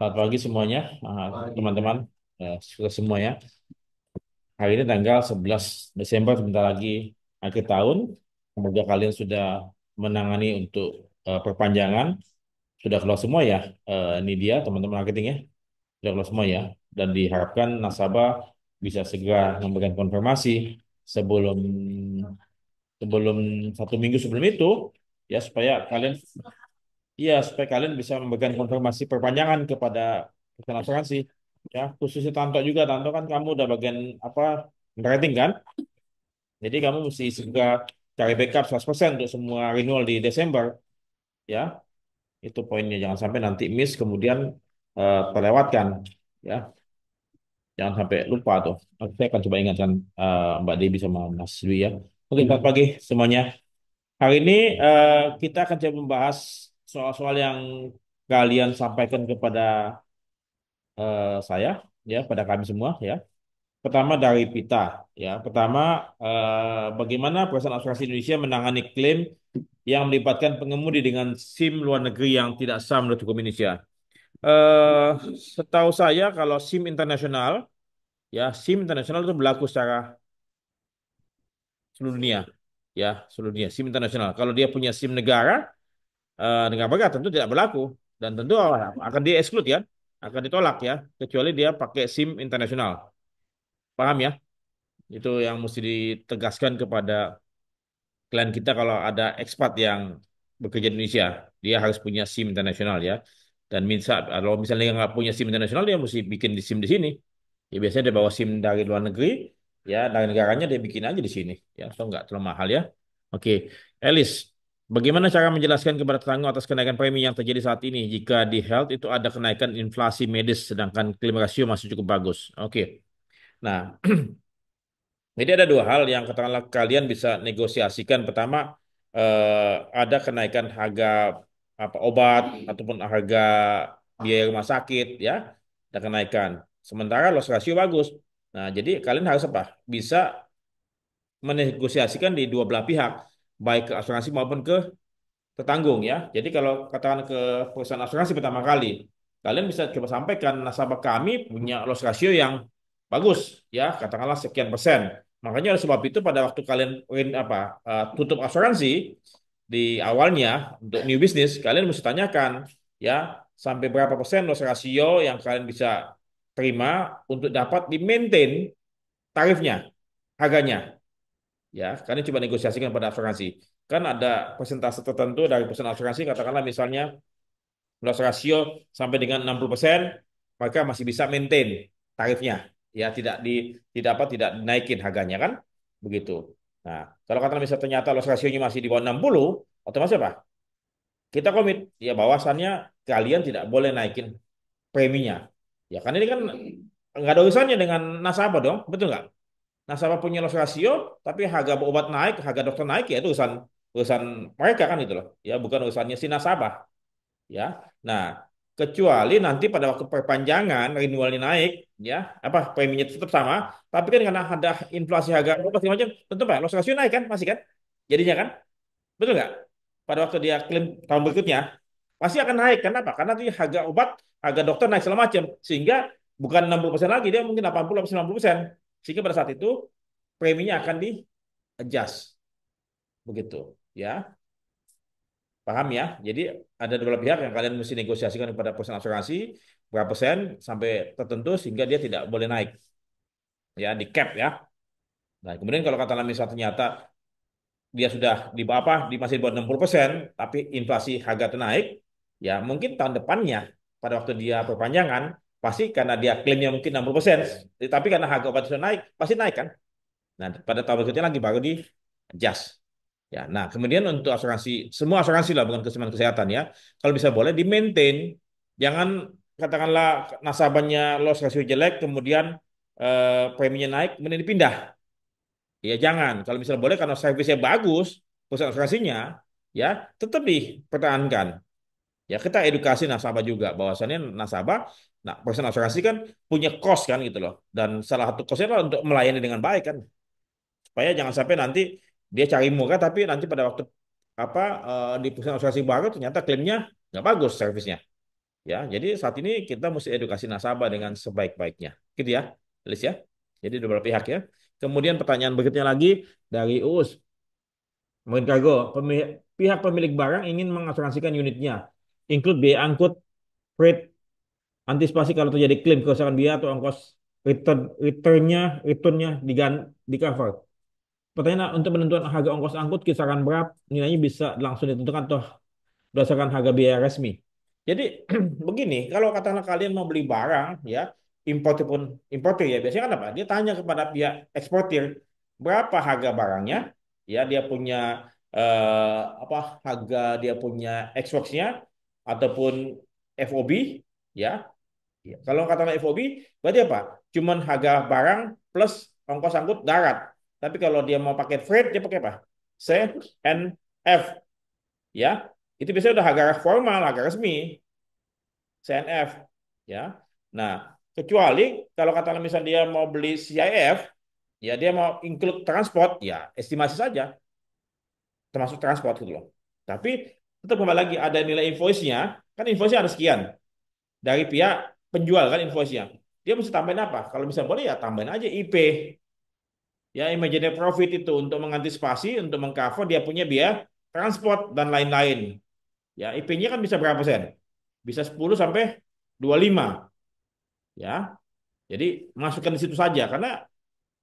Selamat pagi semuanya, teman-teman, semuanya. Hari ini tanggal 11 Desember, sebentar lagi akhir tahun. Semoga kalian sudah menangani untuk perpanjangan. Sudah keluar semua ya. Ini dia teman-teman marketing ya. Sudah keluar semua ya. Dan diharapkan nasabah bisa segera memberikan konfirmasi sebelum sebelum 1 minggu sebelum itu, ya supaya kalian bisa memberikan konfirmasi perpanjangan kepada perusahaan asuransi. Ya, khususnya Tanto juga. Tanto kan kamu udah bagian apa rating kan? Jadi kamu mesti segera cari backup 100% untuk semua renewal di Desember. Ya, itu poinnya. Jangan sampai nanti miss kemudian terlewatkan. Ya, jangan sampai lupa tuh. Oke, saya akan coba ingatkan Mbak Dewi sama Mas Dwi ya. Oke, selamat pagi semuanya. Hari ini kita akan coba membahas soal-soal yang kalian sampaikan kepada saya, ya, pada kami semua, ya. Pertama dari Pita, ya. Pertama, bagaimana perusahaan asuransi Indonesia menangani klaim yang melibatkan pengemudi dengan SIM luar negeri yang tidak sah menurut hukum Indonesia. Eh, Setahu saya kalau SIM internasional, ya, SIM internasional itu berlaku secara seluruh dunia, ya, seluruh dunia. SIM internasional. Kalau dia punya SIM negara, negara beragam tentu tidak berlaku dan tentu akan di exclude ya, akan ditolak ya, kecuali dia pakai SIM internasional. Paham ya? Itu yang mesti ditegaskan kepada klien kita kalau ada expat yang bekerja di Indonesia, dia harus punya SIM internasional ya. Dan kalau misalnya dia nggak punya SIM internasional, dia mesti bikin di SIM di sini. Ya biasanya dia bawa SIM dari luar negeri, ya dari negaranya dia bikin aja di sini, ya. So nggak terlalu mahal ya. Oke, Elis, bagaimana cara menjelaskan kepada tetangga atas kenaikan premi yang terjadi saat ini jika di health itu ada kenaikan inflasi medis sedangkan klaim rasio masih cukup bagus? Oke. Nah, jadi ada dua hal yang katakanlah kalian bisa negosiasikan. Pertama, ada kenaikan harga apa obat ataupun harga biaya rumah sakit, ya, ada kenaikan. Sementara loss ratio bagus. Nah, jadi kalian harus apa? Bisa menegosiasikan di dua belah pihak, baik ke asuransi maupun ke tertanggung ya. Jadi kalau katakan ke perusahaan asuransi pertama kali, kalian bisa coba sampaikan nasabah kami punya loss ratio yang bagus ya, katakanlah sekian persen. Makanya oleh sebab itu pada waktu kalian tutup asuransi di awalnya untuk new business, kalian mesti tanyakan ya sampai berapa persen loss ratio yang kalian bisa terima untuk dapat di maintain tarifnya, harganya. Ya, kalian coba negosiasikan pada asuransi. Kan ada persentase tertentu dari perusahaan asuransi, katakanlah misalnya loss ratio sampai dengan 60%, maka masih bisa maintain tarifnya. Ya, tidak dinaikin harganya kan? Begitu. Nah, kalau katakanlah misalnya ternyata loss ratio-nya masih di bawah 60, otomatis apa? Kita komit ya bahwasannya kalian tidak boleh naikin preminya. Ya, karena ini kan nggak ada urusannya dengan nasabah dong, betul nggak? Nasabah punya loss ratio, tapi harga obat naik, harga dokter naik, ya itu urusan urusan mereka kan itu loh. Ya, bukan urusannya si nasabah. Ya, nah kecuali nanti pada waktu perpanjangan renewalnya naik, ya, apa preminya tetap sama, tapi kan karena ada inflasi harga obat segala macam, tentu pak loss ratio naik kan, masih kan? Jadinya kan, betul nggak? Pada waktu dia klaim tahun berikutnya, pasti akan naik. Kenapa? Karena nanti harga obat, harga dokter naik segala macam, sehingga bukan 60% lagi, dia mungkin 80 atau 90%. Sehingga pada saat itu preminya akan di adjust begitu ya, paham ya. Jadi ada dua belah pihak yang kalian mesti negosiasikan kepada perusahaan asuransi berapa persen sampai tertentu sehingga dia tidak boleh naik ya, di cap ya. Nah kemudian kalau katakanlah misal ternyata dia sudah di bawah di masih di bawah 60% tapi inflasi harga itu naik, ya mungkin tahun depannya pada waktu dia perpanjangan pasti karena dia klaimnya mungkin 60%, tapi karena harga obat sudah naik pasti naik kan. Nah, pada tahun berikutnya lagi baru di adjust. Ya, nah kemudian untuk asuransi, semua asuransi lah bukan cuma kesehatan ya. Kalau bisa boleh di maintain, jangan katakanlah nasabahnya loss ratio jelek, kemudian preminya naik, kemudian dipindah. Ya jangan. Kalau misalnya boleh karena servisnya bagus, perusahaan asuransinya, ya tetap dipertahankan. Ya kita edukasi nasabah juga bahwasannya nasabah, nah perusahaan asuransi kan punya cost kan gitu loh. Dan salah satu costnya adalah untuk melayani dengan baik kan, supaya jangan sampai nanti dia cari murah tapi nanti pada waktu apa di perusahaan asuransi baru ternyata klaimnya nggak bagus servisnya Ya, jadi saat ini kita mesti edukasi nasabah dengan sebaik-baiknya, gitu ya, Liz ya. Jadi dua belah pihak ya. Kemudian pertanyaan berikutnya lagi dari Uus, mungkin kargo, pihak pemilik barang ingin mengasuransikan unitnya, include biaya angkut, freight, antisipasi kalau terjadi klaim kerusakan biaya atau ongkos returnnya di cover. Pertanyaan untuk penentuan harga ongkos angkut kisaran berapa nilainya bisa langsung ditentukan atau berdasarkan harga biaya resmi. Jadi begini, kalau katakanlah kalian mau beli barang ya, importer pun importer ya, biasanya kan apa? Dia tanya kepada pihak eksportir berapa harga barangnya, ya dia punya apa harga dia punya Xbox-nya ataupun FOB ya. Ya, kalau katakanlah FOB berarti apa? Cuman harga barang plus ongkos angkut darat. Tapi kalau dia mau pakai freight dia pakai apa? CNF ya. Itu biasanya udah harga formal, harga resmi. CNF ya. Nah, kecuali kalau kata misalnya dia mau beli CIF, ya dia mau include transport, ya estimasi saja termasuk transport gitu loh. Tapi tetap kembali lagi ada nilai invoice-nya, kan invoice-nya ada sekian dari pihak penjual kan invoice-nya. Dia mesti tambahin apa? Kalau misalnya boleh ya tambahin aja IP. Ya imaginary profit itu untuk mengantisipasi, untuk mengcover dia punya biaya transport dan lain-lain. Ya IP-nya kan bisa berapa persen? Bisa 10 sampai 25 ya. Jadi masukkan di situ saja karena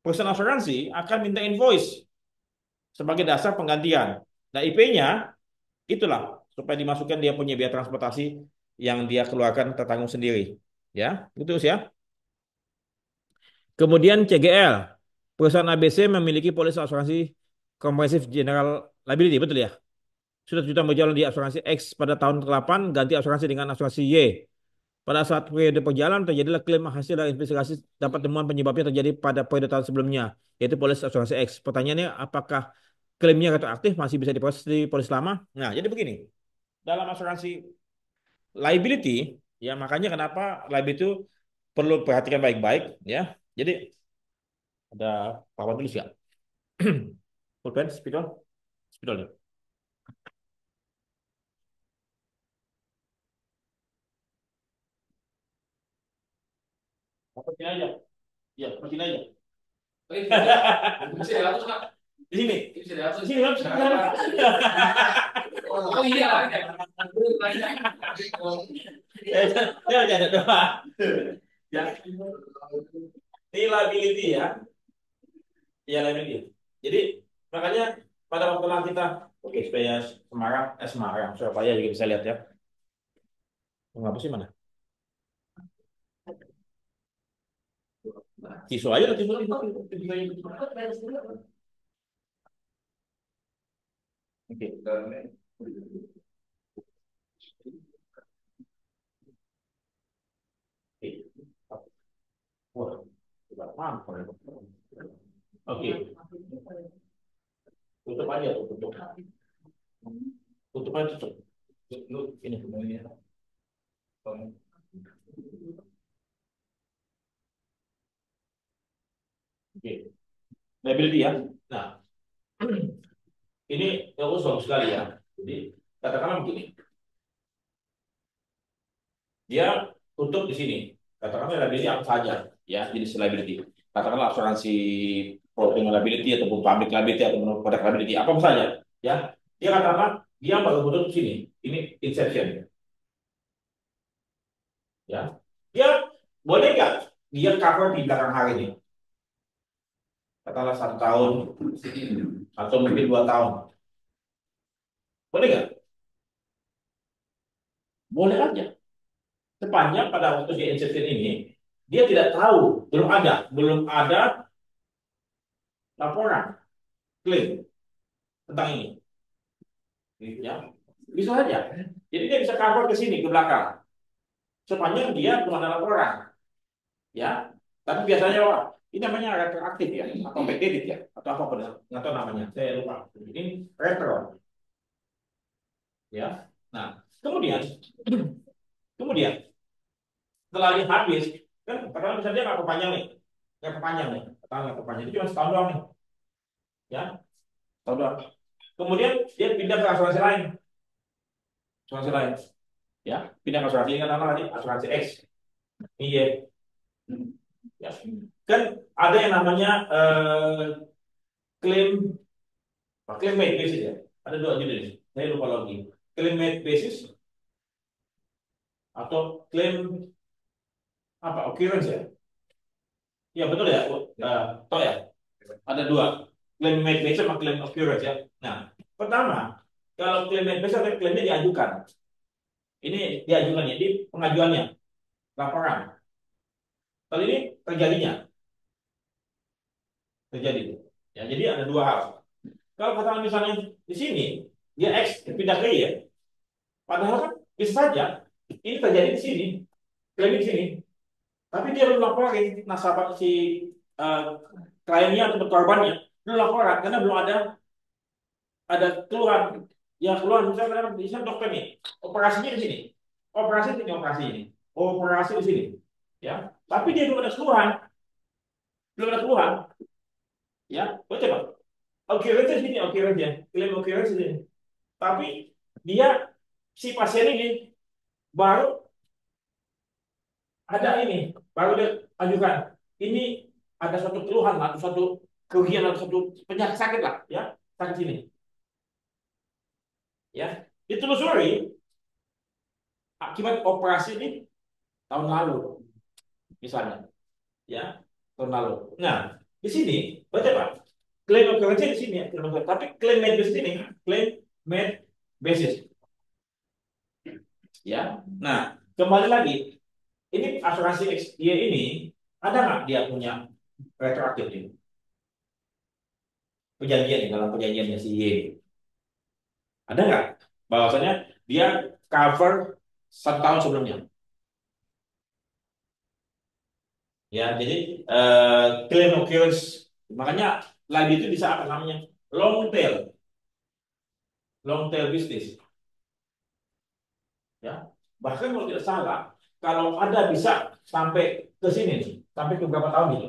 perusahaan asuransi akan minta invoice sebagai dasar penggantian. Nah, IP-nya itulah supaya dimasukkan dia punya biaya transportasi yang dia keluarkan tertanggung sendiri. Ya, itu ya. Kemudian CGL. Perusahaan ABC memiliki polis asuransi komprehensif general liability, betul ya? Sudah 7 tahun berjalan di asuransi X pada tahun ke-8, ganti asuransi dengan asuransi Y. Pada saat periode perjalanan terjadilah klaim hasil dari investigasi dapat temuan penyebabnya terjadi pada periode tahun sebelumnya, yaitu polis asuransi X. Pertanyaannya, apakah klaimnya retroaktif masih bisa diproses di polis lama? Nah, jadi begini. Dalam asuransi liability, ya makanya kenapa liability itu perlu perhatikan baik-baik, ya. Jadi ada papan tulis ya. Pulpen, spidol, spidol ya. Masukin aja. Ya, masukin aja. Bisa dihapus, Kak. Di sini. Bisa dihapus. Di sini, Mas. Oh iya. Ya, ya, ada doa. Ya, ini liability ya. Iya, liability. Jadi, makanya pada waktu nanti kita, oke, supaya Semarang, Semarang, Surabaya juga bisa lihat ya. Menghapus sih mana? Tisu aja, tisu aja. Oke. Wah, tidak mampu. Oke, tutup aja tuh, tutup. Tutup aja tutup. Lu ini sebenarnya. Oke, liability ya. Nah, ini bagus bagus sekali ya. Jadi katakanlah begini, dia tutup di sini. Katakanlah liability apa saja, ya jenis liability. Katakanlah asuransi professional liability ataupun public liability ataupun product liability apa saja, ya. Dia katakanlah dia baru tutup di sini. Ini inception, ya. Dia boleh nggak dia cover di belakang hari ini? Katakanlah 1 tahun atau mungkin 2 tahun. Boleh nggak? Boleh aja. Sepanjang pada waktu di inception ini dia tidak tahu, belum ada laporan klaim tentang ini, ya bisa saja. Jadi dia bisa cover ke sini ke belakang, sepanjang dia belum ada laporan, ya. Tapi biasanya wah, ini namanya retroaktif ya, atau backdated ya, atau apa pun, nggak tahu namanya, saya lupa. Ini retro, ya. Nah, kemudian, kemudian setelah dia habis, kan katakan misalnya dia nggak perpanjang nih, katakan nggak perpanjang, itu cuma setahun doang nih, ya, setahun doang. Kemudian dia pindah ke asuransi lain, asuransi lain. Ya, pindah ke asuransi kan nama tadi asuransi X. Iya, ya. Kan ada yang namanya claim claim made basis ya. Ada dua jenis. Saya lupa lagi. Claim made basis atau claim apa occurrence ya? Ya betul ya. Toh ya. Ada dua. Claim made basis sama claim occurrence ya. Nah, pertama, kalau claim made basis atau klaimnya diajukan. Ini diajukannya, di pengajuannya, laporan. Kalau ini terjadinya, terjadi. Ya, jadi ada dua hal. Kalau katakan misalnya di sini dia X pindah ke Y, ya, padahal kan bisa saja ini terjadi di sini, klaim di sini, tapi dia belum laporin nasabah si eh, kliennya atau korbannya belum laporan karena belum ada keluhan. Ya keluhan misalnya dokter nih, operasinya di sini, operasi ini operasi ini, operasi di sini, ya. Tapi dia belum ada keluhan, belum ada keluhan, ya. Betul pak. Oke, itu sini, oke aja. Klaim oke sini. Tapi dia si pasien ini baru ada ini, baru dia ajukan. Ini ada suatu keluhan atau suatu kerugian atau suatu penyakit sakit lah, ya sakit sini, ya. Ditelusuri akibat operasi ini tahun lalu, misalnya, ya tahun lalu. Nah, di sini baca pak, klaim occurrence di sini ya, tapi klaim made basis ini, klaim made basis, ya. Nah, kembali lagi, ini asuransi XY ini ada nggak dia punya retroaktif ini? Perjanjian nih, dalam perjanjiannya si Y ada nggak bahwasanya dia cover 1 tahun sebelumnya, ya. Jadi claim occurrence, makanya lagi itu bisa apa namanya long tail business, ya. Bahkan kalau tidak salah, kalau ada bisa sampai ke sini nih, sampai ke berapa tahun gitu,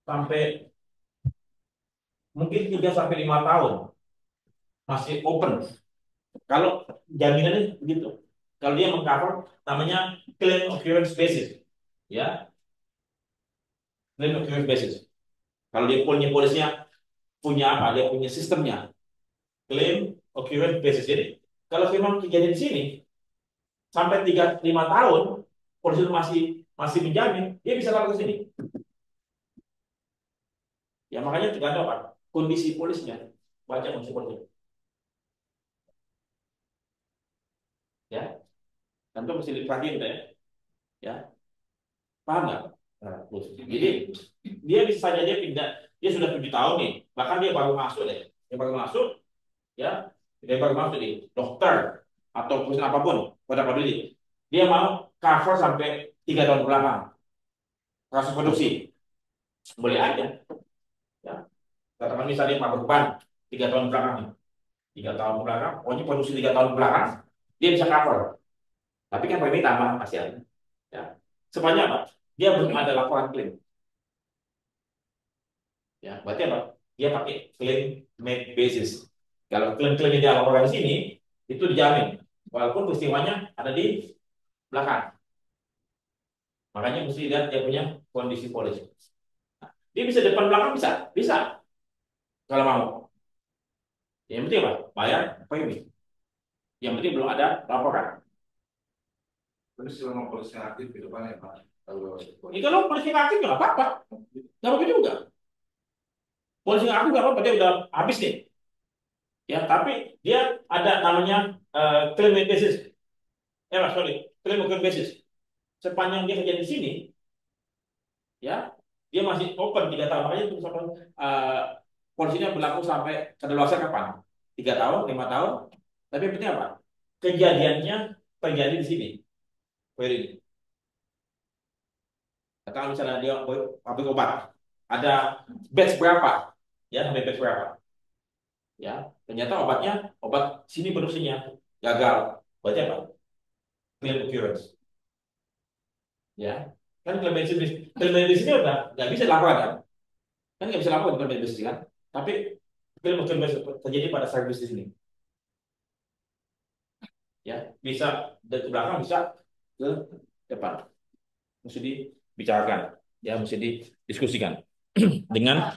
sampai mungkin 3 sampai 5 tahun masih open. Kalau jaminannya begitu. Kalau dia mengcover namanya claim occurrence basis, ya, claim occurrence basis. Kalau dia punya polisnya, punya apa? Dia punya sistemnya, claim occurrence basis. Jadi kalau memang kejadian di sini sampai 3 5 tahun, polisi itu masih masih menjamin, dia bisa lapor ke sini. Ya makanya tergantung apa? Kondisi polisnya. Baca kondisi polisnya, ya. Tentu mesti diperhatiin ya. Ya, paham nggak? Nah, terus. Jadi dia bisa saja dia pindah, dia sudah 7 tahun nih, bahkan dia baru masuk deh, dia baru masuk, ya, dia baru masuk di dokter atau perusahaan apapun, pada peduli, dia mau cover sampai 3 tahun belakang kasus produksi, boleh aja, ya. Katakan misalnya pabrik ban 3 tahun belakang, 3 tahun belakang, pokoknya produksi 3 tahun belakang, dia bisa cover, tapi kan premi tambah masih ada, ya. Sepanjang apa? Dia belum ada laporan klaim. Ya, berarti apa? Dia pakai claim made basis. Kalau klaim-klaim yang dia laporkan di sini itu dijamin, walaupun peristiwanya ada di belakang. Makanya mesti lihat dia punya kondisi polis. Nah, dia bisa depan belakang bisa, bisa kalau mau. Yang penting apa? Bayar premi. Yang penting belum ada laporan. Terus selama polisi aktif di depan ya Pak. Kalau Ini kalau polisi nggak aktif nggak apa-apa, nggak apa-apa juga. Polisi nggak aktif nggak apa-apa, dia udah habis nih. Ya, tapi dia ada namanya claim made basis. Sorry, claim occurrence basis. Sepanjang dia kerja di sini, ya, dia masih open 3 tahun. Makanya itu sampai polisinya berlaku sampai kadaluarsa kapan? 3 tahun, 5 tahun. Tapi yang penting apa? Kejadiannya terjadi di sini. Query ini. Katakan misalnya dia pabrik obat, ada batch berapa? Ya, sampai batch berapa? Ya, ternyata obatnya obat sini produksinya gagal. Berarti apa? Claim occurrence. Ya, kan claim medis ini udah nggak bisa dilakukan kan nggak bisa lakukan claim medis kan. Tapi film film terjadi pada service di sini. Ya, bisa dari ke belakang, bisa ke depan. Mesti dibicarakan, ya, mesti didiskusikan dengan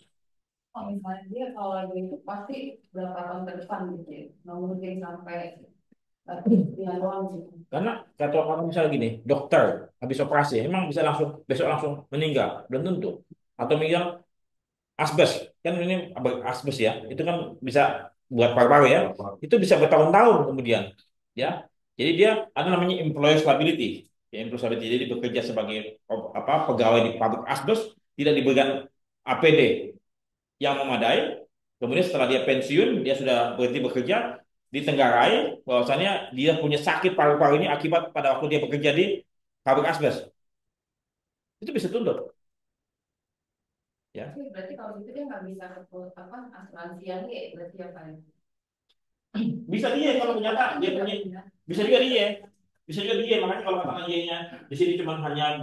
Oh, misalnya dia kalau lagi itu pasti berapa tahun ke depan gitu ya. Nggak mungkin sampai dia doang gitu. karena kalau misalnya gini, dokter habis operasi, emang bisa langsung besok langsung meninggal, belum tentu. Atau meninggal asbes, kan ini asbes ya, itu kan bisa buat paru-paru ya, itu bisa bertahun-tahun kemudian, ya. Jadi dia ada namanya employer stability, ya, employer stability. Jadi bekerja sebagai apa pegawai di pabrik asbes, tidak diberikan APD yang memadai. Kemudian setelah dia pensiun, dia sudah berhenti bekerja, ditenggarai bahwasannya dia punya sakit paru-paru ini akibat pada waktu dia bekerja di pabrik asbes. Itu bisa tuntut, ya. Tapi berarti kalau gitu dia nggak bisa ke apa asuransi yang ya berarti apa ya? Bisa dia kalau ternyata dia Nggak punya, bisa. bisa juga dia, bisa juga dia. Makanya kalau kata dia di sini cuma hanya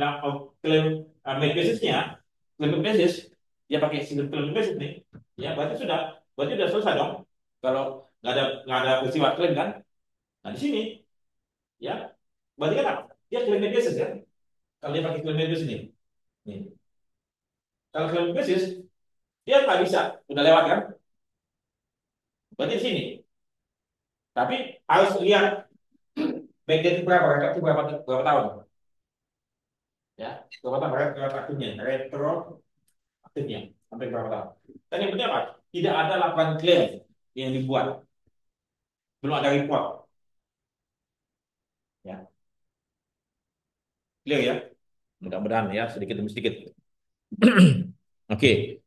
klaim med basisnya, klaim basis, dia pakai single klaim basis nih, ya berarti sudah selesai dong. Kalau nggak ada peristiwa klaim kan, nah di sini, ya, berarti kan apa? Dia klaim med basis kan, kalau dia pakai klaim med basis nih, nih. Kalau klaim basis dia nggak bisa, udah lewat kan, berarti di sini. Tapi harus lihat backdate berapa, berapa tahun, ya, berapa tahun retroaktifnya, retroaktifnya sampai berapa tahun. Dan yang penting apa? Tidak ada laporan klaim yang dibuat, belum ada report, ya, clear ya. Mudah-mudahan ya sedikit demi sedikit. Oke,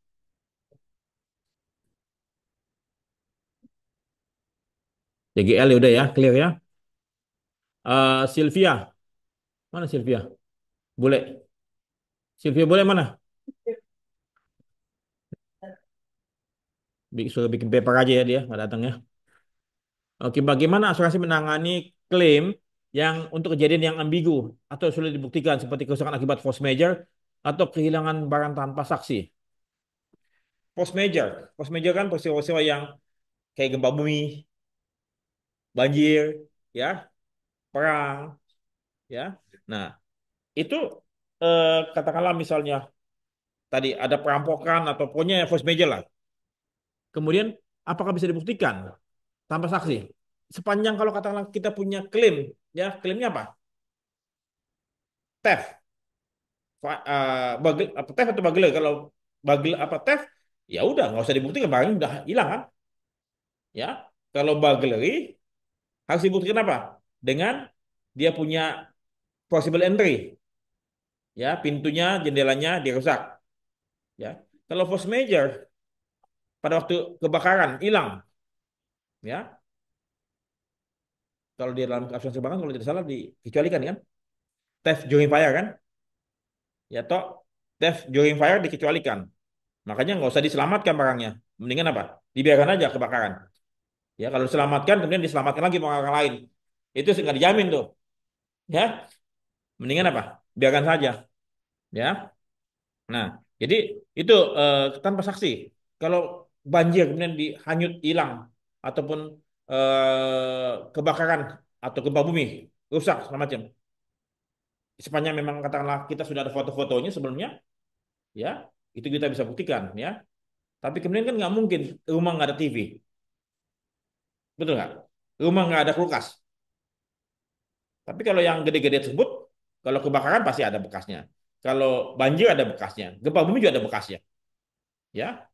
JGL ya udah ya, clear ya. Sylvia, mana Sylvia? Boleh, Sylvia boleh mana? Suruh bikin paper aja ya dia, nggak datang ya. Oke, bagaimana asuransi menangani klaim yang untuk kejadian yang ambigu atau sulit dibuktikan seperti kerusakan akibat force major atau kehilangan barang tanpa saksi? Force major kan peristiwa-peristiwa yang kayak gempa bumi, banjir, ya, perang, ya. Nah, itu katakanlah misalnya tadi ada perampokan atau pokoknya force major lah. Kemudian apakah bisa dibuktikan tanpa saksi? Sepanjang kalau katakanlah kita punya klaim, ya, klaimnya apa? Theft, bagel apa theft atau bagel, kalau bagel apa theft, ya udah nggak usah dibuktikan, barangnya udah hilang kan, ya. Kalau burglary harus dibuktikan apa, dengan dia punya possible entry, ya, pintunya jendelanya dirusak, ya. Kalau force major pada waktu kebakaran hilang, ya, kalau di dalam asuransi kebakaran kalau tidak salah dikecualikan kan, theft during fire kan, ya toh, theft during fire dikecualikan, makanya nggak usah diselamatkan barangnya, mendingan apa, dibiarkan aja kebakaran. Ya, kalau diselamatkan kemudian diselamatkan lagi sama orang lain, itu nggak dijamin tuh, ya. Mendingan apa? Biarkan saja, ya. Nah, jadi itu tanpa saksi. Kalau banjir kemudian dihanyut hilang ataupun kebakaran atau gempa bumi rusak segala macam. Sepanjang memang katakanlah kita sudah ada foto-fotonya sebelumnya, ya, itu kita bisa buktikan, ya. Tapi kemudian kan nggak mungkin rumah nggak ada TV, betul nggak? Rumah nggak ada kulkas. Tapi kalau yang gede-gede tersebut, kalau kebakaran pasti ada bekasnya. Kalau banjir ada bekasnya. Gempa bumi juga ada bekasnya. Ya.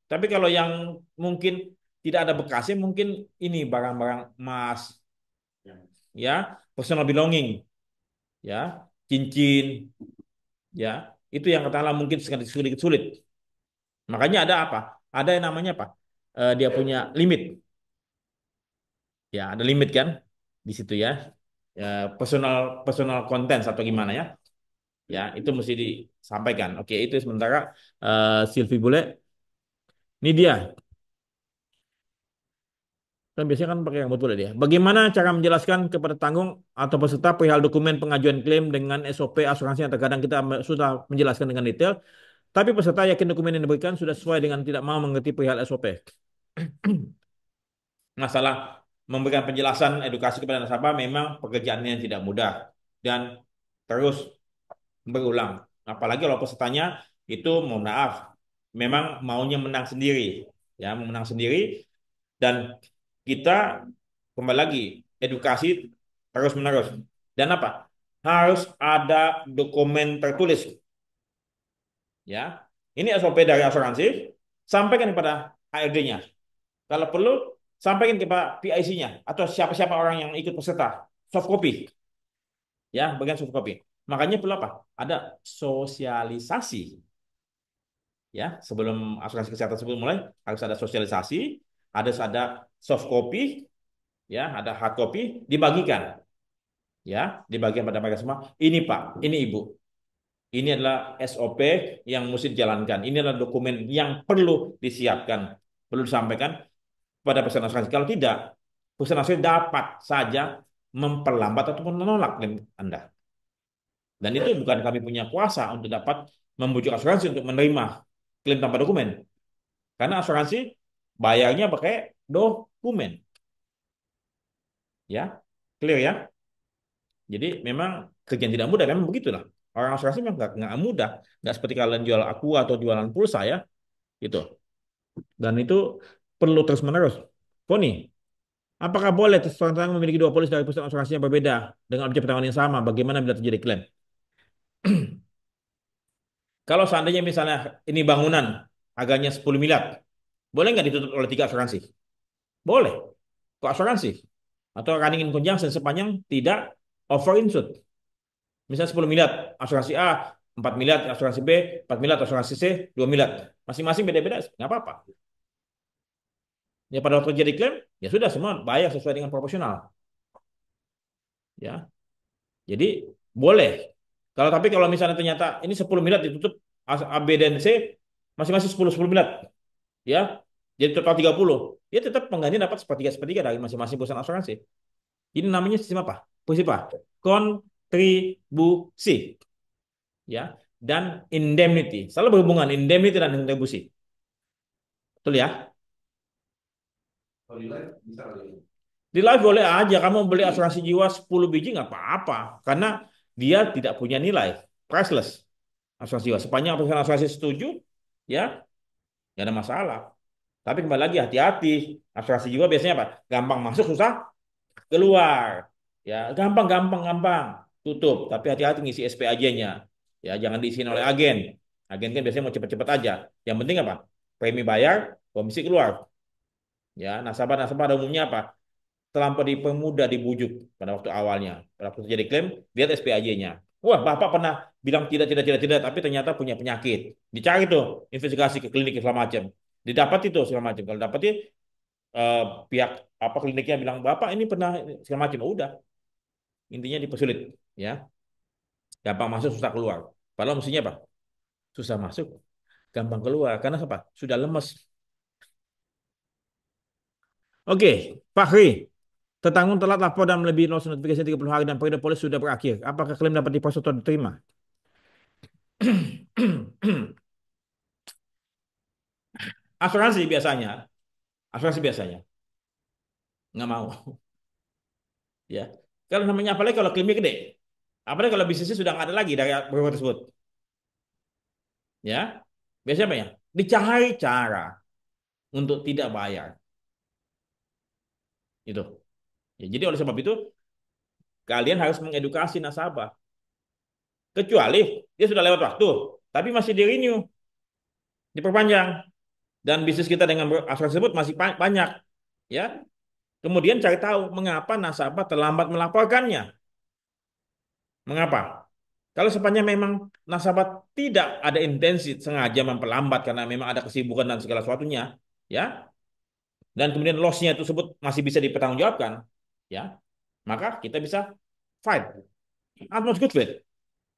Tapi kalau yang mungkin tidak ada bekasnya, mungkin ini barang-barang emas, ya, personal belonging, ya, cincin, ya, itu yang katakanlah mungkin sedikit sulit. Makanya ada apa? Ada yang namanya apa? Dia punya limit, ya, ada limit kan di situ ya. Ya, personal personal contents atau gimana ya. Ya, itu mesti disampaikan. Oke, itu sementara Silvi bule. Ini dia. Kan biasanya kan pakai yang betul dia. Bagaimana cara menjelaskan kepada tanggung atau peserta perihal dokumen pengajuan klaim dengan SOP asuransi yang terkadang kita sudah menjelaskan dengan detail, tapi peserta yakin dokumen yang diberikan sudah sesuai dengan tidak mau mengerti perihal SOP. Masalah. memberikan penjelasan edukasi kepada nasabah memang pekerjaannya yang tidak mudah dan terus berulang. Apalagi kalau pesertanya itu mohon maaf, memang maunya menang sendiri, ya, mau menang sendiri dan kita kembali lagi edukasi terus menerus. Dan apa? Harus ada dokumen tertulis, ya. Ini SOP dari asuransi, sampaikan kepada ARD-nya. Kalau perlu, sampaikan kepada PIC-nya atau siapa-siapa orang yang ikut peserta, soft copy, ya, bagian soft copy. Makanya perlu apa? Ada sosialisasi, ya, sebelum asuransi kesehatan sebelum mulai harus ada sosialisasi, ada soft copy, ya, ada hard copy dibagikan, ya, dibagikan pada mereka semua. Ini Pak, ini Ibu, ini adalah SOP yang mesti dijalankan. Ini adalah dokumen yang perlu disiapkan, perlu disampaikan pada perusahaan asuransi. Kalau tidak, perusahaan asuransi dapat saja memperlambat ataupun menolak klaim Anda. Dan itu bukan kami punya kuasa untuk dapat membujuk asuransi untuk menerima klaim tanpa dokumen. Karena asuransi bayarnya pakai dokumen. Ya, clear ya. Jadi memang kerja yang tidak mudah, memang begitulah. Orang asuransi memang nggak mudah. Nggak seperti kalian jual aku atau jualan pulsa ya. Gitu. Dan itu perlu terus-menerus. Poni, apakah boleh seseorang memiliki dua polis dari perusahaan asuransi yang berbeda dengan objek pertanggungan yang sama? Bagaimana bila terjadi klaim? Kalau seandainya misalnya ini bangunan harganya 10 miliar, boleh nggak ditutup oleh tiga asuransi? Boleh. Kok asuransi? Atau running in conjunction sepanjang tidak over insured. Misalnya 10 miliar, asuransi A 4 miliar, asuransi B 4 miliar, asuransi C 2 miliar. Masing-masing beda-beda, nggak apa-apa. Ya pada waktu jadi klaim, ya sudah semua bayar sesuai dengan proporsional. Ya, jadi boleh. Tapi kalau misalnya ternyata ini 10 miliar ditutup A, B, dan C, masing-masing 10 miliar. Ya, jadi total 30. Ya tetap pengganti dapat sepertiga sepertiga dari masing-masing perusahaan asuransi. Ini namanya sistem apa? Posisi apa? Kontribusi, ya, dan indemnity. Selalu berhubungan indemnity dan kontribusi. Betul ya? Kalau di live bisa kali ya. Di live boleh aja kamu beli asuransi jiwa 10 biji nggak apa-apa karena dia tidak punya nilai, priceless. Asuransi jiwa sepanjang perusahaan asuransi setuju, ya, nggak ada masalah. Tapi kembali lagi hati-hati. Asuransi jiwa biasanya apa? Gampang masuk, susah keluar. Ya, gampang, gampang, gampang. Tutup. Tapi hati-hati ngisi SPAJ-nya. Ya, jangan diisiin oleh agen. Agen kan biasanya mau cepet-cepet aja. Yang penting apa? Premi bayar, komisi keluar. Ya, nasabah-nasabah pada umumnya apa? Terlampau dipermudah dibujuk pada waktu awalnya. Pada waktu terjadi klaim, lihat SPAJ-nya. Wah, Bapak pernah bilang tidak, tidak, tidak, tidak, tapi ternyata punya penyakit. Dicari tuh, investigasi ke klinik segala macam. Didapat itu segala macam. Kalau dapat eh, pihak apa kliniknya bilang Bapak ini pernah segala macam. Oh, udah, intinya dipersulit, ya. Gampang masuk, susah keluar. Padahal mestinya apa? Susah masuk, gampang keluar. Karena apa? Sudah lemes. Oke, Pak Hri. Tertanggung telat lapor dan melebihi loss notification 30 hari dan periode polis sudah berakhir. Apakah klaim dapat diproses atau diterima? Asuransi biasanya, asuransi biasanya nggak mau, ya. Kalau namanya apalagi kalau klaimnya gede, apalagi kalau bisnisnya sudah nggak ada lagi dari broker tersebut, ya. Biasanya apa ya? Dicari cara untuk tidak bayar, itu. Ya, jadi oleh sebab itu kalian harus mengedukasi nasabah. Kecuali dia sudah lewat waktu, tapi masih di renew, diperpanjang, dan bisnis kita dengan asuransi tersebut masih banyak, ya. Kemudian cari tahu mengapa nasabah terlambat melaporkannya. Mengapa? Kalau sepanjang memang nasabah tidak ada intensi sengaja memperlambat karena memang ada kesibukan dan segala sesuatunya, ya, dan kemudian loss-nya tersebut masih bisa dipertanggungjawabkan, ya, maka kita bisa fight. Utmost good faith,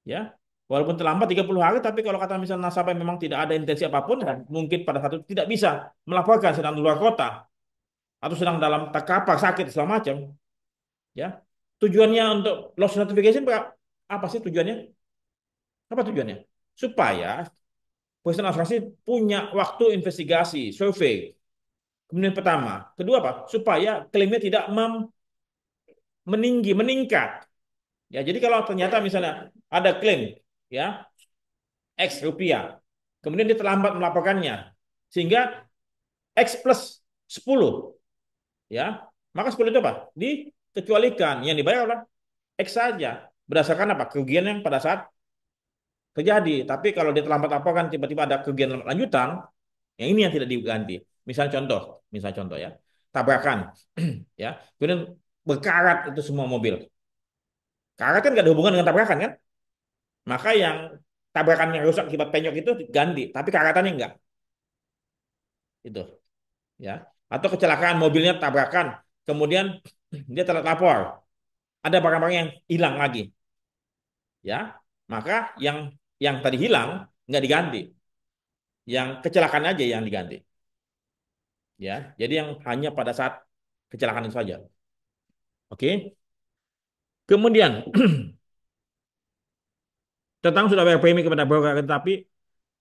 ya. Walaupun terlambat 30 hari, tapi kalau kata misalnya nasabah memang tidak ada intensi apapun dan mungkin pada satu tidak bisa melaporkan sedang di luar kota atau sedang dalam terkapar sakit segala macam, ya. Tujuannya untuk loss notification apa sih tujuannya? Apa tujuannya? Supaya perusahaan asuransi punya waktu investigasi, survei, Kemudian pertama, kedua apa? Supaya klaimnya tidak meningkat. Ya, jadi kalau ternyata misalnya ada klaim ya X rupiah, kemudian dia terlambat melaporkannya sehingga X plus 10 ya, maka 10 itu apa? Dikecualikan, yang dibayar adalah X saja berdasarkan apa? Kerugian yang pada saat terjadi. Tapi kalau dia terlambat laporkan tiba-tiba ada kerugian lanjutan, yang ini yang tidak diganti. Misal contoh ya, tabrakan ya, kemudian berkarat itu semua mobil. Karat kan nggak ada hubungan dengan tabrakan kan? Maka yang tabrakan yang rusak akibat penyok itu ganti, tapi karatannya enggak. Itu ya. Atau kecelakaan mobilnya tabrakan, kemudian dia telat lapor. Ada barang-barang yang hilang lagi, ya. Maka yang tadi hilang nggak diganti. Yang kecelakaan aja yang diganti, ya. Jadi yang hanya pada saat kecelakaan itu saja. Oke. Kemudian tentang sudah bayar premi kepada broker, tetapi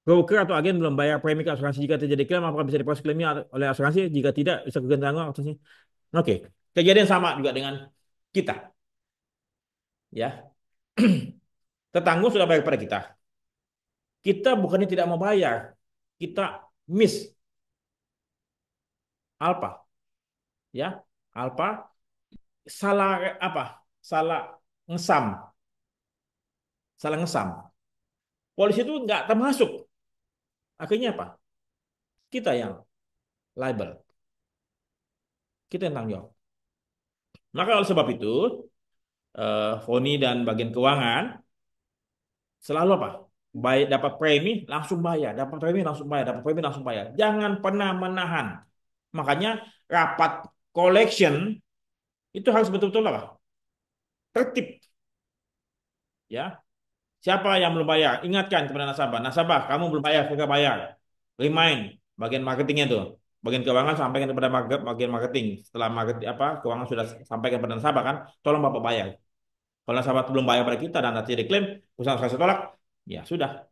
broker atau agen belum bayar premi ke asuransi. Jika terjadi klaim, apakah bisa diproses klaimnya oleh asuransi? Jika tidak, bisa kerugian tanggung asuransi. Oke, kejadian sama juga dengan kita, ya. Tetanggung sudah bayar pada kita. Kita bukannya tidak mau bayar, kita miss Alpa, ya. Alpa salah apa? Salah ngesam, salah ngesam. Polisi itu nggak termasuk. Akhirnya apa? Kita yang liable, kita yang tanggung jawab. Maka oleh sebab itu, Foni dan bagian keuangan selalu apa? Baik dapat premi langsung bayar, dapat premi langsung bayar, dapat premi langsung bayar. Jangan pernah menahan. Makanya rapat collection itu harus betul-betul apa? Tertib, ya. Siapa yang belum bayar? Ingatkan kepada nasabah. Nasabah, kamu belum bayar, segera bayar. Remind bagian marketingnya tuh. Bagian keuangan sampaikan kepada bagian marketing. Setelah market apa keuangan sudah sampaikan kepada nasabah kan, tolong Bapak bayar. Kalau nasabah belum bayar pada kita dan nanti diklaim, perusahaan saya tolak, ya sudah.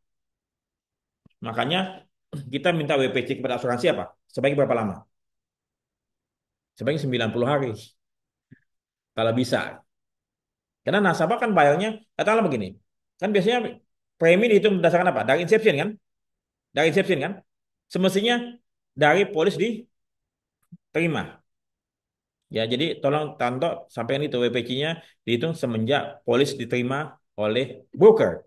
Makanya kita minta WPC kepada asuransi apa? Sebaiknya berapa lama? Sebaiknya 90 hari. Kalau bisa. Karena nasabah kan bayarnya, katakanlah begini. Kan biasanya premi dihitung berdasarkan apa? Dari inception kan? Dari inception kan? Semestinya dari polis diterima. Ya, jadi tolong Tanto sampaikan itu WPC-nya dihitung semenjak polis diterima oleh broker,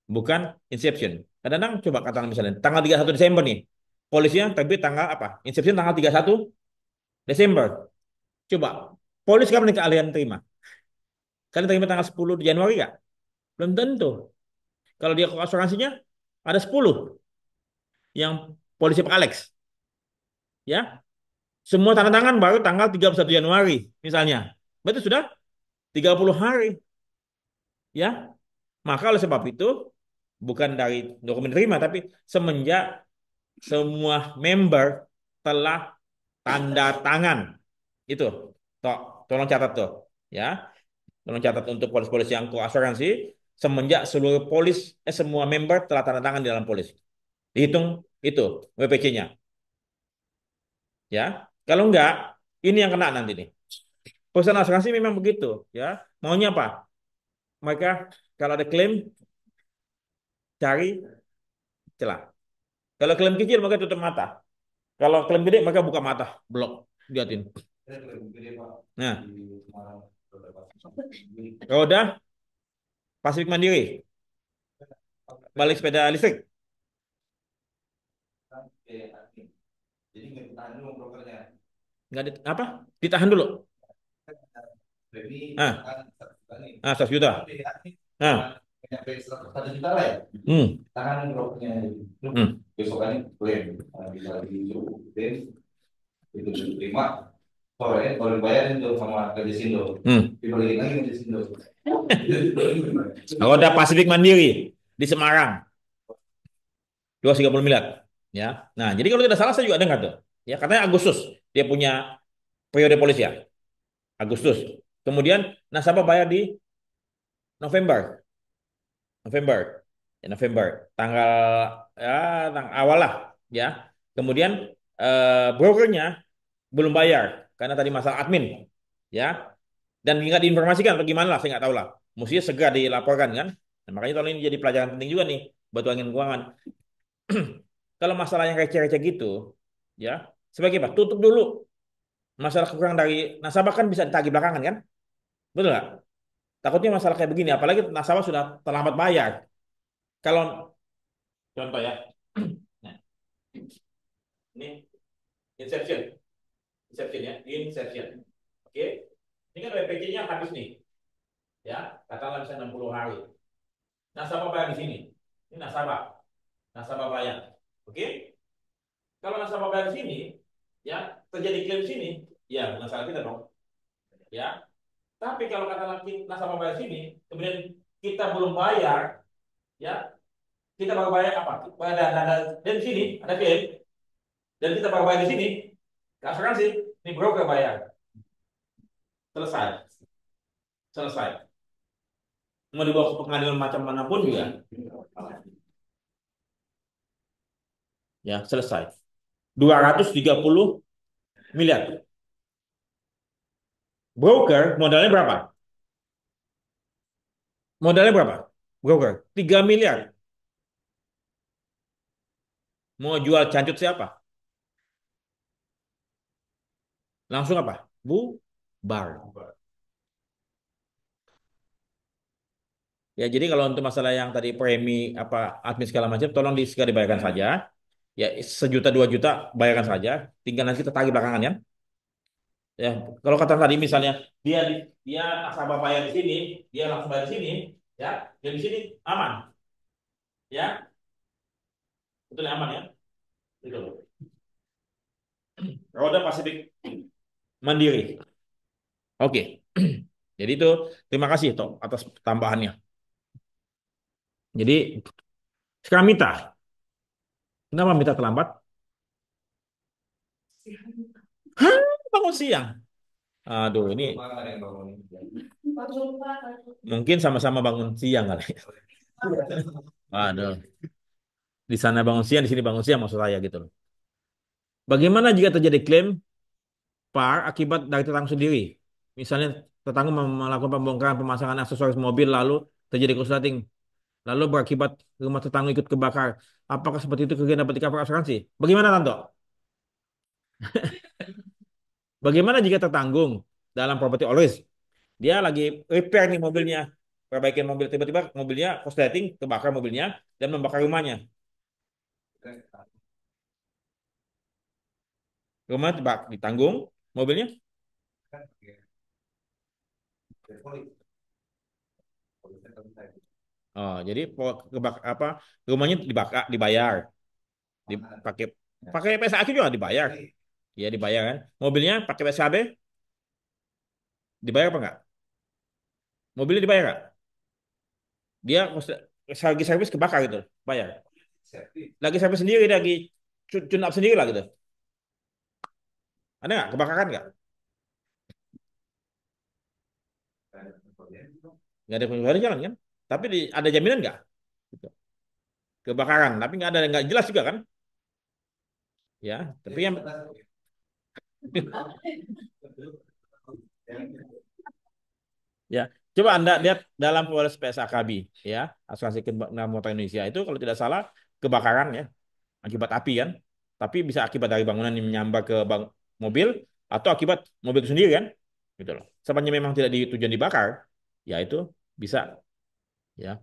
bukan inception. Kadang-kadang coba katakan misalnya tanggal 31 Desember nih. Polisnya terbit tanggal apa? Inception tanggal 31 Desember. Coba, polis kapan nih kalian terima? Kalian terima tanggal 10 Januari nggak? Belum tentu. Kalau dia ke asuransinya, ada 10 yang polisi Pak Alex. Ya, semua tanda tangan baru tanggal 31 Januari, misalnya. Berarti sudah 30 hari. Ya, maka oleh sebab itu, bukan dari dokumen terima, tapi semenjak semua member telah tanda tangan. Itu, tolong catat tuh. Ya, tolong catat untuk polis-polis yang ke asuransi, semenjak seluruh semua member telah tanda tangan di dalam polis. Dihitung itu WPC-nya, ya. Kalau enggak, ini yang kena nanti nih. Perusahaan asuransi memang begitu, ya. Maunya apa? Mereka kalau ada klaim cari celah. Kalau klaim kecil mereka tutup mata. Kalau klaim gede mereka buka mata, blok, liatin. Nah, roda Pasifik Mandiri, balik sepeda listrik. Jadi nggak ditahan dulu brokernya. Nggak apa? Ditahan dulu. Jadi Ah, kan 100 juta nih. 100 juta. Tapi hati Ah, nyampe 100 juta lah ya. hmm, Tahan brokernya. hmm, Besokannya klaim. Bisa disuruh klaim. Itu diterima. Sore baru bayarin tuh sama kerja Sindo. Dibalikin lagi kerja Sindo. roda Pasifik Mandiri di Semarang, 230 miliar. Ya. Nah, jadi kalau tidak salah saya juga dengar tuh. Ya, katanya Agustus dia punya periode polisi ya. Agustus. Kemudian nasabah bayar di November. November. Ya, November. Tanggal ya awal lah ya. Kemudian brokernya belum bayar karena tadi masalah admin, ya. Dan nggak diinformasikan bagaimana lah, saya nggak tahu lah. Mestinya segera dilaporkan kan. Nah, makanya tahun ini jadi pelajaran penting juga nih buat angin keuangan. Kalau masalah yang receh-receh gitu, ya sebagai apa? Tutup dulu. Masalah kekurangan dari nasabah kan bisa ditagih belakangan kan, betul nggak? Takutnya masalah kayak begini, apalagi nasabah sudah terlambat bayar. Kalau contoh ya, nah, ini inception, inception ya, inception. Oke, ini kan WPC-nya habis nih, ya, katakanlah bisa 60 hari. Nasabah bayar di sini, ini nasabah bayar. Oke, kalau nasabah bayar di sini, ya terjadi klaim di sini, ya bukan salah kita dong, ya. Tapi kalau katakanlah nasabah bayar di sini, kemudian kita belum bayar, ya, kita baru bayar apa? Bayar dan di sini ada klaim, dan kita baru bayar di sini, ke asuransi, ini broker bayar, selesai, selesai. Mau dibawa ke pengadilan macam manapun juga, ya selesai. 230 miliar. Broker modalnya berapa? Modalnya berapa? Broker 3 miliar. Mau jual cancut siapa? Langsung apa? Bar. Ya, jadi kalau untuk masalah yang tadi premi apa admin segala macam, tolong segera dibayarkan saja. Ya, 1 juta 2 juta bayarkan saja. Tinggal nanti kita tagih belakangan ya. Ya, kalau kata tadi misalnya dia dia nasabah bayar di sini, dia langsung bayar di sini, ya, dan di sini aman, ya, betul aman ya, itu loh. Roda Pasifik Mandiri. Oke, jadi itu terima kasih toh atas tambahannya. Jadi sekarang Mita, kenapa Mita terlambat? Hah, bangun siang. Aduh, ini mungkin sama-sama bangun siang kali. Aduh, di sana bangun siang, di sini bangun siang maksud saya gitu loh. Bagaimana jika terjadi klaim par akibat dari tetangga sendiri? Misalnya tetangga melakukan pembongkaran pemasangan aksesoris mobil lalu terjadi korsleting, lalu berakibat rumah tetangga ikut kebakar. Apakah seperti itu kerugian dapat di cover asuransi? Bagaimana Tanto? Bagaimana jika tertanggung dalam property all risk? Dia lagi repair nih mobilnya, perbaikin mobil, tiba-tiba mobilnya korsleting, kebakar mobilnya dan membakar rumahnya. Rumah ditanggung, mobilnya. Oh, jadi apa rumahnya dibakar, dibayar, dipakai pakai PSAQ juga dibayar. Ya dibayar kan. Mobilnya pakai PSKB dibayar apa enggak? Mobilnya dibayar enggak? Dia lagi servis kebakar gitu, bayar. Lagi servis sendiri, lagi tune up sendiri lah gitu. Ada nggak kebakaran nggak? Nggak ada pengeluaran jalan kan? Tapi ada jaminan nggak? Gitu. Kebakaran, tapi nggak jelas juga kan? Ya, tapi yang ya, coba Anda lihat dalam polis PSAKB ya, Asuransi Kendaraan Motor Indonesia itu kalau tidak salah kebakaran ya, akibat api kan. Tapi bisa akibat dari bangunan yang menyambar ke mobil atau akibat mobil itu sendiri kan. Gitu loh. Sepanjang memang tidak ditujuan dibakar, ya itu bisa ya.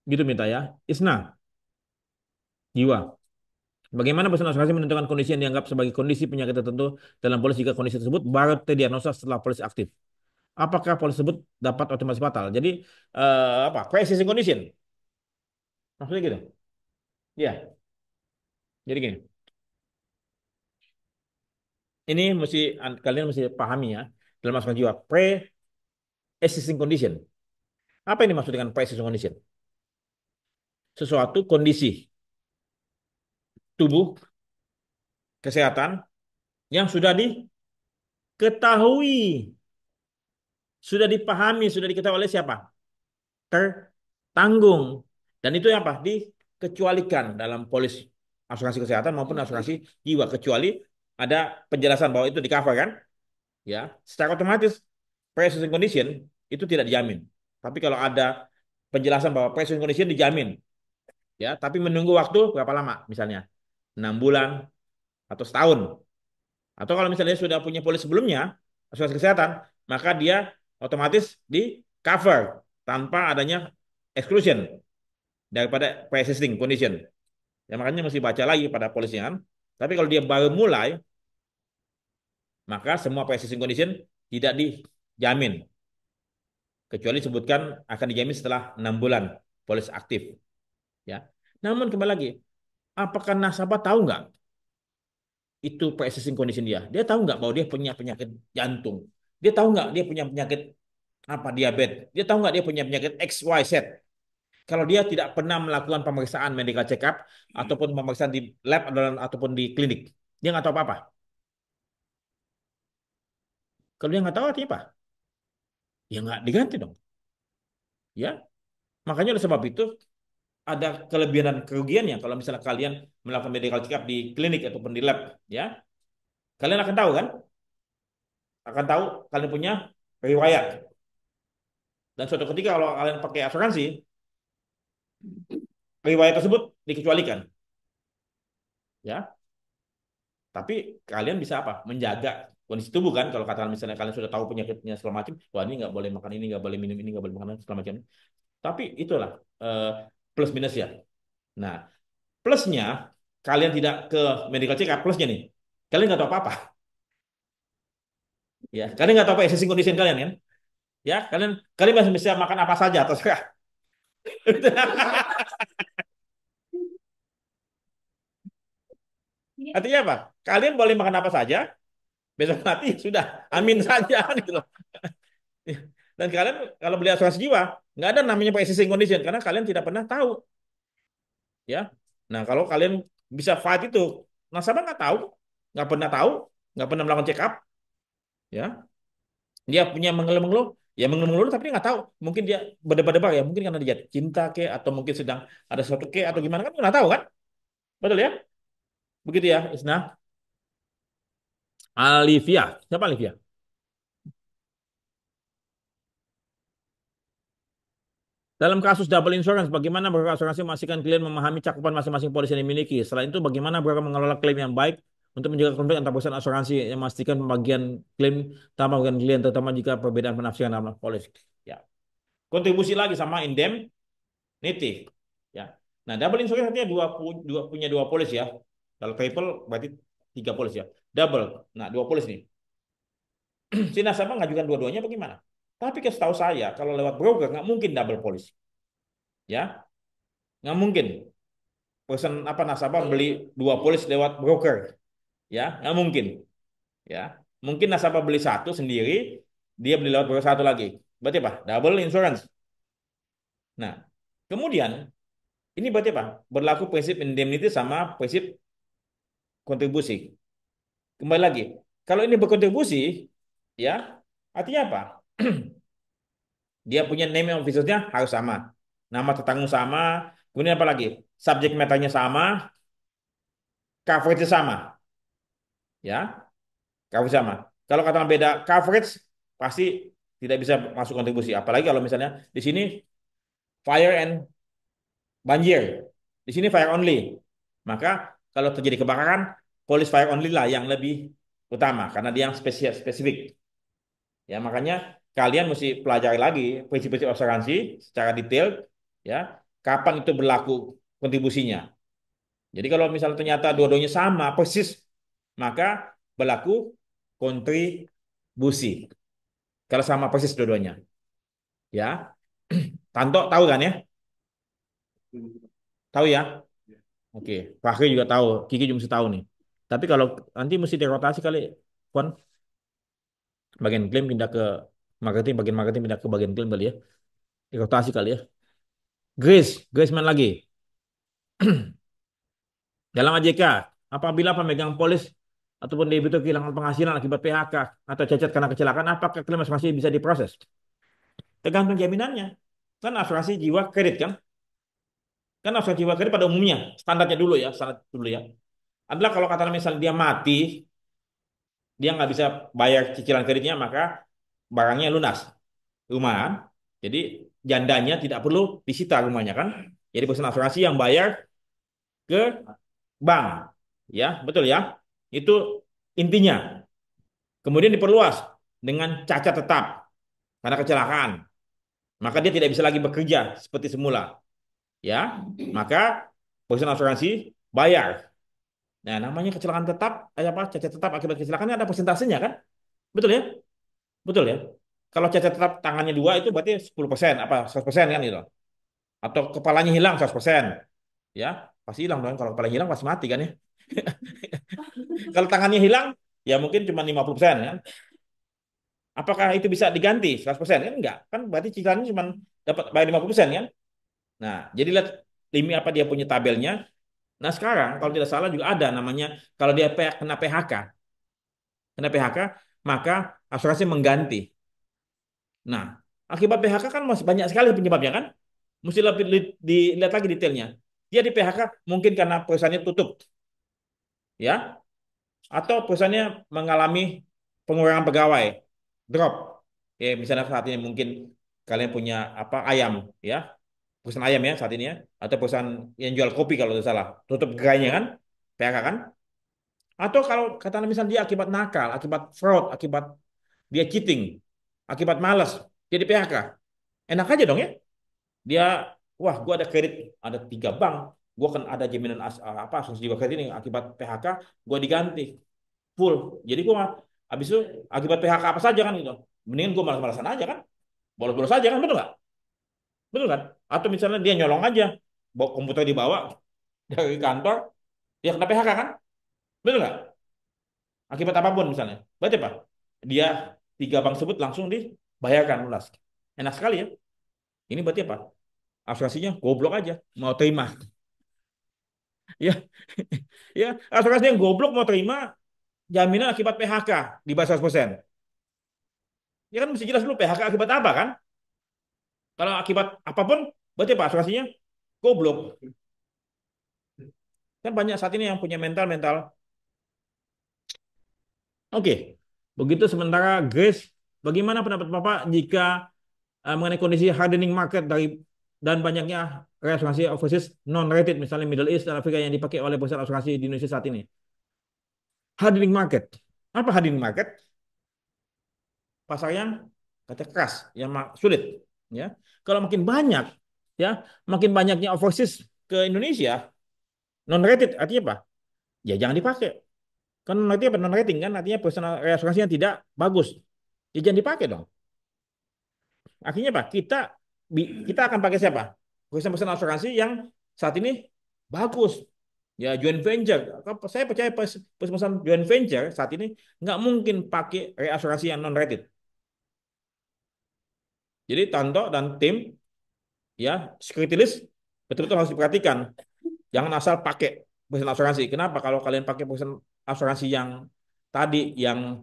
Gitu minta ya. Isna, jiwa. Bagaimana perusahaan asuransi menentukan kondisi yang dianggap sebagai kondisi penyakit tertentu dalam polis jika kondisi tersebut baru terdiagnosa setelah polis aktif? Apakah polis tersebut dapat otomatis batal? Jadi apa? Pre-existing condition. Maksudnya gitu. Ya, jadi gini. Ini mesti kalian mesti pahami ya dalam asuransi jiwa. Pre-existing condition. Apa ini maksud dengan pre-existing condition? Sesuatu kondisi tubuh kesehatan yang sudah diketahui, sudah dipahami, sudah diketahui oleh siapa? Tertanggung. Dan itu apa? Dikecualikan dalam polis asuransi kesehatan maupun asuransi jiwa kecuali ada penjelasan bahwa itu di cover kan, ya, secara otomatis pre-existing condition itu tidak dijamin. Tapi kalau ada penjelasan bahwa pre-existing condition dijamin, ya, tapi menunggu waktu berapa lama, misalnya 6 bulan atau setahun, atau kalau misalnya dia sudah punya polis sebelumnya, asuransi kesehatan, maka dia otomatis di cover tanpa adanya exclusion daripada pre-existing condition. Ya makanya mesti baca lagi pada polisnya kan. Tapi kalau dia baru mulai, maka semua pre-existing condition tidak dijamin. Kecuali sebutkan akan dijamin setelah 6 bulan polis aktif. Ya. Namun kembali lagi, apakah nasabah tahu nggak itu pre-existing condition dia? Dia tahu nggak bahwa dia punya penyakit jantung? Dia tahu nggak dia punya penyakit apa diabetes? Dia tahu nggak dia punya penyakit X, Y, Z? Kalau dia tidak pernah melakukan pemeriksaan medical check up ataupun pemeriksaan di lab ataupun di klinik, dia nggak tahu apa-apa. Kalau dia nggak tahu artinya apa? Ya nggak diganti dong. Ya, makanya oleh sebab itu ada kelebihan dan kerugiannya kalau misalnya kalian melakukan medical check up di klinik ataupun di lab, ya. Kalian akan tahu kan? Akan tahu kalian punya riwayat. Dan suatu ketika kalau kalian pakai asuransi, riwayat tersebut dikecualikan, ya. Tapi kalian bisa apa? Menjaga kondisi tubuh kan? Kalau katakan misalnya kalian sudah tahu penyakitnya segala macam, wah ini nggak boleh makan ini, nggak boleh minum ini, nggak boleh makan segala macam. Tapi itulah eh, plus minus ya. Nah, plusnya kalian tidak ke medical check up, plusnya nih, kalian nggak tahu apa-apa. Ya, kalian nggak tahu apa existing condition kalian kan? Ya, kalian kalian masih bisa makan apa saja atau terserah. Artinya apa? Kalian boleh makan apa saja, besok mati sudah, amin saja kan gitu loh. Dan kalian kalau beli asuransi jiwa, nggak ada namanya pre-existing condition karena kalian tidak pernah tahu, ya. Nah, kalau kalian bisa fight itu, nasabah nggak tahu, nggak pernah tahu, nggak pernah melakukan check up, ya. Dia punya mengeluh-mengeluh, ya mengeluh-mengeluh tapi dia nggak tahu. Mungkin dia berdebar-debar ya, mungkin karena dia jatuh cinta ke atau mungkin sedang ada sesuatu ke atau gimana kan nggak tahu kan? Betul ya? Begitu ya, Isna. Alivia, siapa Alivia? Dalam kasus double insurance, bagaimana broker asuransi memastikan klien memahami cakupan masing-masing polis yang dimiliki? Selain itu, bagaimana broker mengelola klaim yang baik untuk menjaga konflik antar perusahaan asuransi yang memastikan pembagian klaim tanpa merugikan klien, terutama jika perbedaan penafsiran dalam polis. Ya, kontribusi lagi sama indemnity. Ya, nah double insurance artinya punya dua polis ya. Kalau triple berarti 3 polis ya. Double, nah 2 polis nih. Si nasabah mengajukan dua-duanya bagaimana? Tapi setahu saya kalau lewat broker nggak mungkin double polis, ya nggak mungkin. Pesan apa nasabah beli 2 polis lewat broker, ya nggak mungkin, ya mungkin nasabah beli satu sendiri, dia beli lewat broker satu lagi, berarti apa, double insurance. Nah kemudian ini berarti apa, berlaku prinsip indemnity sama prinsip kontribusi. Kembali lagi, kalau ini berkontribusi, ya artinya apa, dia punya name officernya harus sama, nama tetanggung sama, kemudian apa lagi, subjek matanya sama, coverage sama, ya. Coverage sama. Kalau katakan beda coverage, pasti tidak bisa masuk kontribusi. Apalagi kalau misalnya di sini fire and banjir, di sini fire only. Maka kalau terjadi kebakaran, polis fire only lah yang lebih utama karena dia yang spesifik. Ya makanya kalian mesti pelajari lagi prinsip-prinsip asuransi secara detail. Ya, kapan itu berlaku kontribusinya. Jadi kalau misalnya ternyata dua-duanya sama persis, maka berlaku kontribusi. Kalau sama persis dua-duanya. Ya. Tanto tahu kan ya? Tahu ya? Oke. Fakri juga tahu. Kiki juga mesti tahu nih. Tapi kalau nanti mesti dirotasi kali. Pon, bagian klaim pindah ke marketing, bagian marketing pindah ke bagian klaim kali ya. Dirotasi kali ya. Grace main lagi. Dalam AJK, apabila pemegang polis ataupun debitur kehilangan penghasilan akibat PHK atau cacat karena kecelakaan, apakah klaim asuransi bisa diproses? Tergantung jaminannya. Kan asuransi jiwa kredit kan? Kan asuransi jiwa kredit pada umumnya standarnya dulu ya, standar dulu ya. Adalah kalau kata misalnya dia mati, dia nggak bisa bayar cicilan kreditnya, maka barangnya lunas, rumah kan. Jadi jandanya tidak perlu disita rumahnya kan. Jadi perusahaan asuransi yang bayar ke bank, ya betul ya. Itu intinya. Kemudian diperluas dengan cacat tetap karena kecelakaan, maka dia tidak bisa lagi bekerja seperti semula, ya. Maka perusahaan asuransi bayar. Nah, namanya kecelakaan tetap, apa cacat tetap akibat kecelakaan ada persentasenya kan? Betul ya? Betul ya? Kalau cacat tetap tangannya dua itu berarti 10% apa 100% kan gitu. Atau kepalanya hilang 100%. Ya, pasti hilang dong. Kalau kepalanya hilang pasti mati kan ya. Kalau tangannya hilang ya mungkin cuma 50% kan. Apakah itu bisa diganti 100% kan enggak? Kan berarti cicilannya cuma dapat bayar 50% kan? Nah, jadi lihat limit apa dia punya tabelnya. Nah, sekarang kalau tidak salah juga ada namanya kalau dia kena PHK, maka asuransi mengganti. Nah, akibat PHK kan masih banyak sekali penyebabnya kan? Mesti dilihat lagi detailnya. Dia di PHK mungkin karena perusahaannya tutup, ya, atau perusahaannya mengalami pengurangan pegawai, drop. Ya, misalnya saat ini mungkin kalian punya apa ayam, ya, perusahaan ayam ya saat ini ya, atau perusahaan yang jual kopi kalau tidak salah, tutup gerainya kan, PHK kan? Atau kalau kata misalnya dia akibat nakal, akibat fraud, akibat dia cheating, akibat malas, jadi PHK. Enak aja dong ya. Dia, wah, gua ada kredit, ada 3 bank, gua kan ada jaminan apa asuransi jiwa kredit ini akibat PHK, gua diganti full. Jadi gua habis itu akibat PHK apa saja kan gitu. Mendingan gua malas-malasan aja kan, bolos-bolos aja kan, betul nggak? Betul kan? Atau misalnya dia nyolong aja, bawa komputer dibawa dari kantor, dia kena PHK kan? Betul nggak? Akibat apapun misalnya. Berarti apa? Dia 3 bank tersebut langsung dibayarkan lunas. Enak sekali ya. Ini berarti apa? Asuransinya goblok aja, mau terima. Ya, ya, asuransi yang goblok mau terima jaminan akibat PHK di bawah 100%. Ya kan mesti jelas dulu PHK akibat apa kan? Kalau akibat apapun, berarti apa asuransinya goblok. Kan banyak saat ini yang punya mental-mental. Oke, begitu sementara Grace, bagaimana pendapat Bapak jika mengenai kondisi hardening market dan banyaknya reasuransi overseas non-rated, misalnya Middle East dan Afrika yang dipakai oleh perusahaan asuransi di Indonesia saat ini? Hardening market. Apa hardening market? Pasar yang kata keras, yang sulit, ya. Kalau makin banyak, ya, makin banyaknya overseas ke Indonesia, non rated artinya apa? Ya jangan dipakai. Kan artinya apa? Non rating kan artinya perusahaan asuransi yang tidak bagus. Ya jangan dipakai dong. Akhirnya apa? Kita akan pakai siapa? Perusahaan-perusahaan asuransi yang saat ini bagus. Ya joint venture. Saya percaya perusahaan joint venture saat ini nggak mungkin pakai reasuransi yang non rated. Jadi Tanto dan tim, ya, security list betul-betul harus diperhatikan. Jangan asal pakai perusahaan asuransi. Kenapa? Kalau kalian pakai perusahaan asuransi yang tadi yang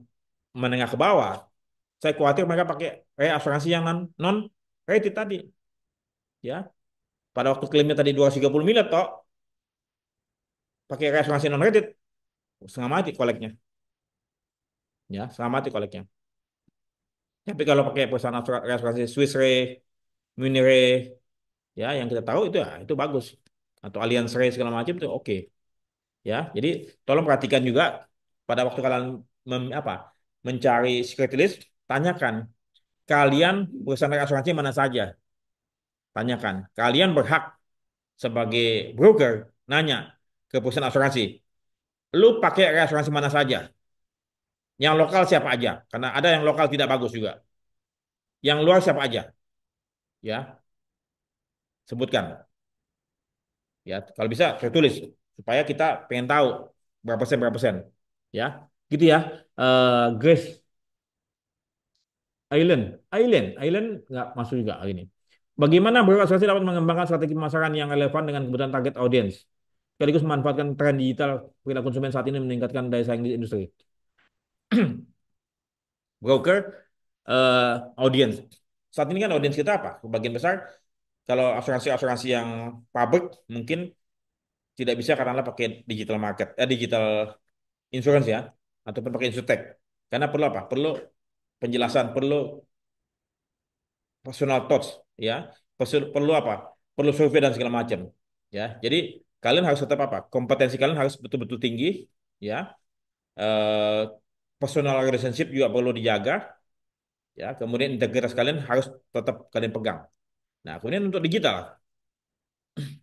menengah ke bawah, saya khawatir mereka pakai asuransi yang non rated tadi, ya. Pada waktu klaimnya tadi 230 miliar toh, pakai asuransi non rated, setengah mati koleknya, ya, setengah mati koleknya. Tapi kalau pakai perusahaan asuransi Swiss Re, Munich Re, ya, yang kita tahu itu ya itu bagus. Atau Allianz Re segala macam itu oke. Ya, jadi tolong perhatikan juga pada waktu kalian mencari security list, tanyakan kalian perusahaan asuransi mana saja. Tanyakan, kalian berhak sebagai broker nanya ke perusahaan asuransi, lu pakai asuransi mana saja? Yang lokal siapa aja? Karena ada yang lokal tidak bagus juga. Yang luar siapa aja? Ya, sebutkan. Ya, kalau bisa tertulis supaya kita pengen tahu berapa persen. Ya, gitu ya. Grace Island nggak masuk juga hari ini. Bagaimana berorganisasi dapat mengembangkan strategi pemasaran yang relevan dengan kebutuhan target audiens, sekaligus memanfaatkan tren digital perilaku konsumen saat ini meningkatkan daya saing di industri. Broker, audiens. Saat ini kan audiens kita apa? Sebagian besar kalau asuransi-asuransi yang publik mungkin tidak bisa karena pakai digital market, digital insurance ya, ataupun pakai insurtech. Karena perlu apa? Perlu penjelasan, perlu personal touch, ya. Perlu apa? Perlu survei dan segala macam, ya. Jadi kalian harus tetap apa? Kompetensi kalian harus betul-betul tinggi, ya. Eh, Personal relationship juga perlu dijaga, ya. Kemudian integritas kalian harus tetap kalian pegang. Nah, kemudian untuk digital,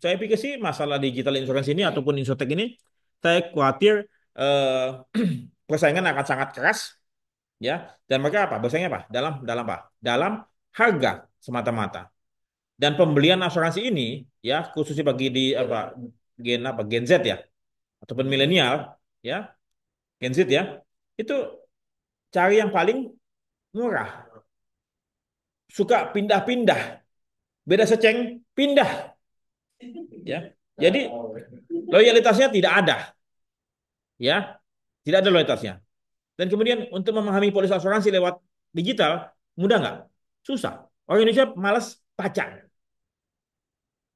saya pikir sih masalah digital insurance ini ataupun insurtech ini, saya khawatir eh, persaingan akan sangat keras, ya. Dan mereka apa? Bersaingnya apa? Dalam dalam apa? Dalam harga semata-mata. Dan pembelian asuransi ini, ya, khususnya bagi di Gen Z, ya, ataupun milenial, ya, Gen Z, ya, itu cari yang paling murah, suka pindah-pindah, beda seceng pindah, ya. Jadi loyalitasnya tidak ada, ya, tidak ada loyalitasnya. Dan kemudian untuk memahami polis asuransi lewat digital mudah nggak? Susah. Orang Indonesia malas baca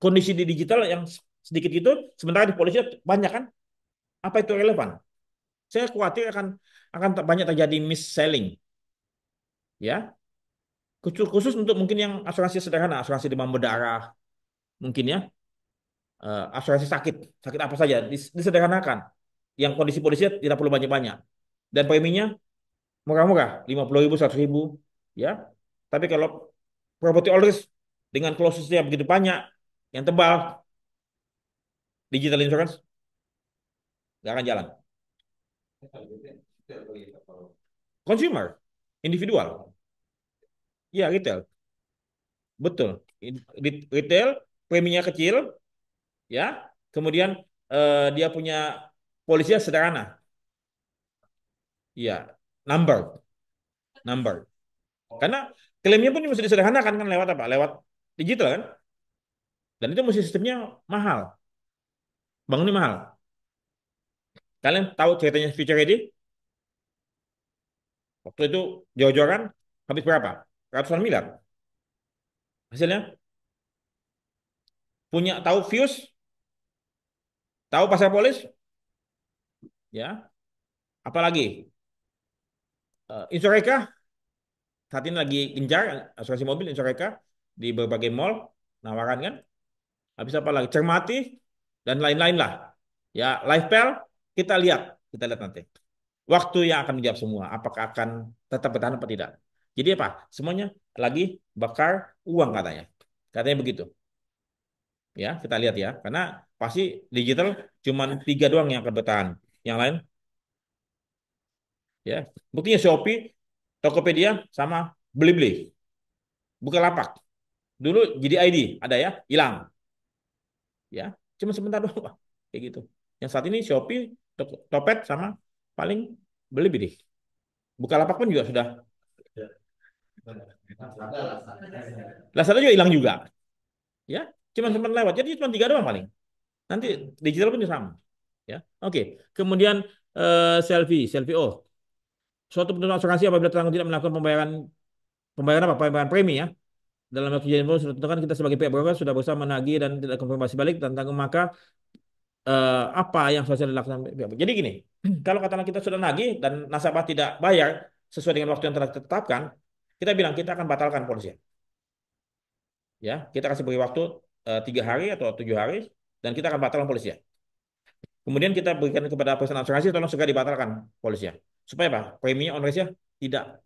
kondisi di digital yang sedikit itu, sementara di polisi banyak kan? Apa itu relevan? Saya khawatir akan banyak terjadi mis-selling, ya. Khusus untuk mungkin yang asuransi sederhana, asuransi demam berdarah, mungkin ya, asuransi sakit, sakit apa saja disederhanakan. Yang kondisi polisi tidak perlu banyak-banyak. Dan preminya murah-murah, 50.000, 100.000, ya. Tapi kalau property all risk dengan klausulnya begitu banyak, yang tebal, digital insurance nggak akan jalan. Consumer, individual, ya retail, betul. Retail, preminya kecil, ya. Kemudian dia punya polisinya sederhana, ya. Number, number. Karena klaimnya pun mesti disederhanakan kan lewat apa? Lewat digital kan? Dan itu mesti sistemnya mahal. Bangunnya mahal. Kalian tahu ceritanya Future Ready? Waktu itu jor-joran habis berapa? Ratusan miliar. Hasilnya punya tahu Fuse, tahu pasar polis, ya. Apalagi Insureka saat ini lagi gencar asuransi mobil Insureka di berbagai mall nawaran kan. Habis apa lagi? Cermati dan lain-lain lah. Ya, Lifepel kita lihat nanti. Waktu yang akan menjawab semua, apakah akan tetap bertahan atau tidak. Jadi apa? Semuanya lagi bakar uang katanya. Katanya begitu. Ya, kita lihat ya. Karena pasti digital cuma tiga doang yang akan bertahan. Yang lain, ya. Buktinya Shopee, Tokopedia, sama Blibli. Bukalapak. Dulu jadi ID ada ya, hilang. Ya, cuma sebentar doang, Pak. Kayak gitu. Yang saat ini Shopee, Topet sama paling Blibli. Bukalapak pun juga sudah. Lazada juga hilang juga. Ya, cuma sempat lewat. Jadi cuma tiga doang paling. Nanti digital pun sama. Ya, oke. Kemudian selfie. Oh, suatu penerima asuransi apabila tanggung tidak melakukan pembayaran apa? Pembayaran premi ya. Dalam waktu kejadian pun sudah tentukan kita sebagai pihak broker sudah berusaha menagih dan tidak konfirmasi balik dan tanggung maka apa yang seharusnya dilakukan. Jadi gini, kalau katakanlah kita sudah nagih dan nasabah tidak bayar sesuai dengan waktu yang telah ditetapkan, kita bilang kita akan batalkan polisi. Ya, kita kasih beri waktu 3 hari atau 7 hari dan kita akan batalkan polisi. Kemudian kita berikan kepada perusahaan asuransi tolong segera dibatalkan polisi. Supaya apa? Premi on risk tidak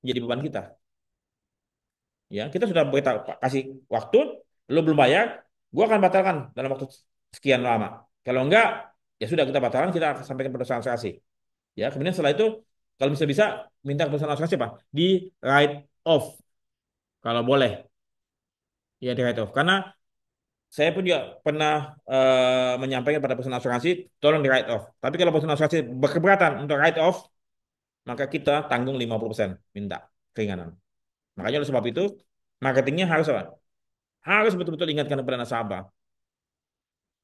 menjadi beban kita. Ya, kita sudah beritahu kasih waktu, lo belum bayar, gua akan batalkan dalam waktu sekian lama. Kalau enggak, ya sudah kita batalkan, kita akan sampaikan ke perusahaan asuransi. Ya, kemudian setelah itu kalau bisa minta ke perusahaan asuransi apa? Di write off kalau boleh. Ya di write off. Karena saya pun juga pernah menyampaikan pada perusahaan asuransi, tolong di write off. Tapi kalau perusahaan asuransi berkeberatan untuk write off, maka kita tanggung 50% minta keringanan. Makanya oleh sebab itu marketingnya harus apa? Harus betul-betul ingatkan kepada nasabah.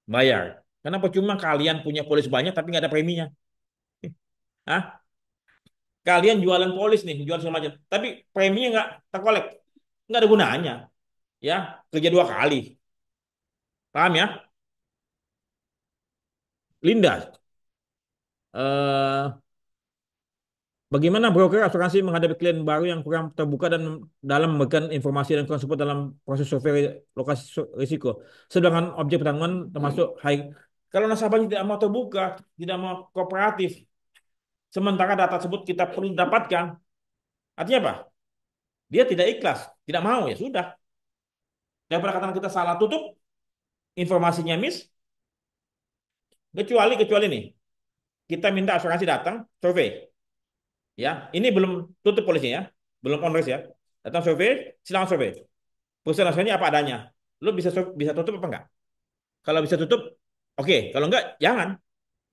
Bayar. Karena percuma kalian punya polis banyak tapi nggak ada preminya. Hah? Kalian jualan polis nih, jual segala macam. Tapi preminya nggak terkolek. Nggak ada gunanya. Ya, kerja 2 kali. Paham ya? Linda, eh, Bagaimana broker asuransi menghadapi klien baru yang kurang terbuka dan dalam memberikan informasi dan kurang support dalam proses survei lokasi risiko. Sedangkan objek pertanggungan termasuk high. Kalau nasabahnya tidak mau terbuka, tidak mau kooperatif, sementara data tersebut kita perlu dapatkan, artinya apa? Dia tidak ikhlas, tidak mau, ya sudah. Daripada kata kita salah tutup, informasinya miss, kecuali nih, kita minta asuransi datang, survei. Ya, ini belum tutup polisi ya, belum on risk ya. Datang survei, silakan survei. Perusahaan asuransi apa adanya. Lu bisa tutup apa enggak? Kalau bisa tutup, oke. Kalau enggak, jangan.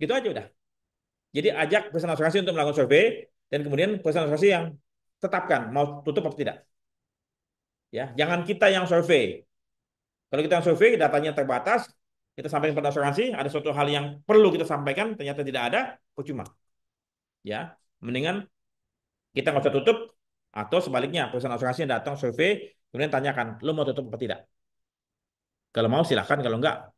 Gitu aja udah. Jadi ajak perusahaan asuransi untuk melakukan survei dan kemudian perusahaan asuransi yang tetapkan mau tutup atau tidak. Ya, jangan kita yang survei. Kalau kita yang survei, datanya terbatas, kita sampaikan pada asuransi, ada suatu hal yang perlu kita sampaikan, ternyata tidak ada, percuma. Ya, mendingan kita nggak usah tutup, atau sebaliknya perusahaan asuransi yang datang survei, kemudian tanyakan, lo mau tutup apa tidak? Kalau mau silahkan, kalau enggak.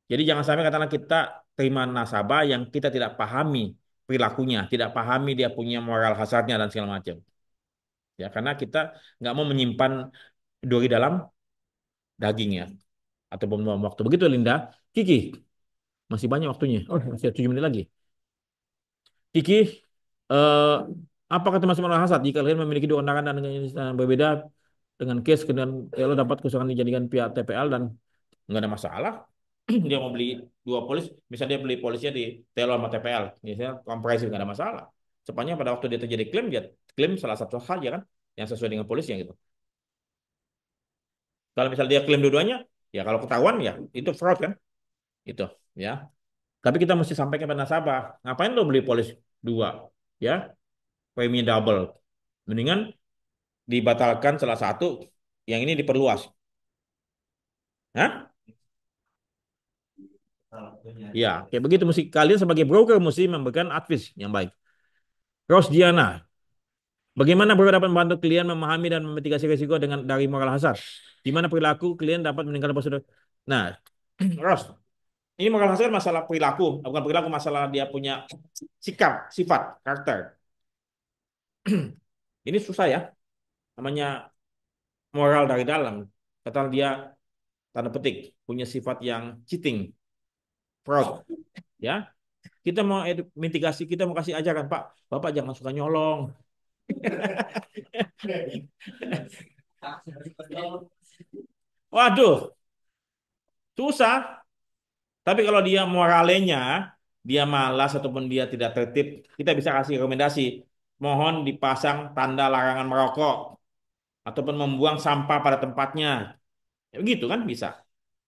Jadi jangan sampai katakanlah kita terima nasabah yang kita tidak pahami perilakunya, tidak pahami dia punya moral hazardnya dan segala macam. Ya, karena kita nggak mau menyimpan duri dalam dagingnya ataupun buang waktu. Begitu Linda. Kiki, masih banyak waktunya. Oh, masih ada 7 menit lagi. Kiki, eh, apakah termasuk moral hazard jika kalian memiliki dua undangan dan dengan jenis yang berbeda dengan case kemudian lo dapat kesukaan dijadikan pihak TPL dan nggak ada masalah. Dia mau beli dua polis, misalnya dia beli polisnya di TLO sama TPL, misalnya komprehensif nggak ada masalah. Sepanjang pada waktu dia terjadi klaim, dia klaim salah satu saja kan, yang sesuai dengan polisnya gitu. Kalau misalnya dia klaim dua-duanya, ya kalau ketahuan ya itu fraud kan, itu ya. Tapi kita mesti sampaikan pada nasabah, ngapain lo beli polis dua, ya, premi double, mendingan dibatalkan salah satu, yang ini diperluas. Hah? Ya, kayak begitu mesti kalian sebagai broker mesti memberikan advice yang baik. Rosdiana, bagaimana bro dapat membantu klien memahami dan memitigasi risiko dengan dari moral hazard? Di mana perilaku klien dapat meningkatkan prosedur. Nah, Ros, ini moral hazard masalah perilaku, bukan perilaku, masalah dia punya sikap, sifat, karakter. Ini susah ya, namanya moral dari dalam. Kata dia tanda petik punya sifat yang cheating, fraud, ya. Kita mau mitigasi, kita mau kasih ajaran, Pak. Bapak jangan suka nyolong. Waduh, susah. Tapi kalau dia moralenya, dia malas ataupun dia tidak tertib, kita bisa kasih rekomendasi. Mohon dipasang tanda larangan merokok ataupun membuang sampah pada tempatnya. Ya, begitu kan bisa.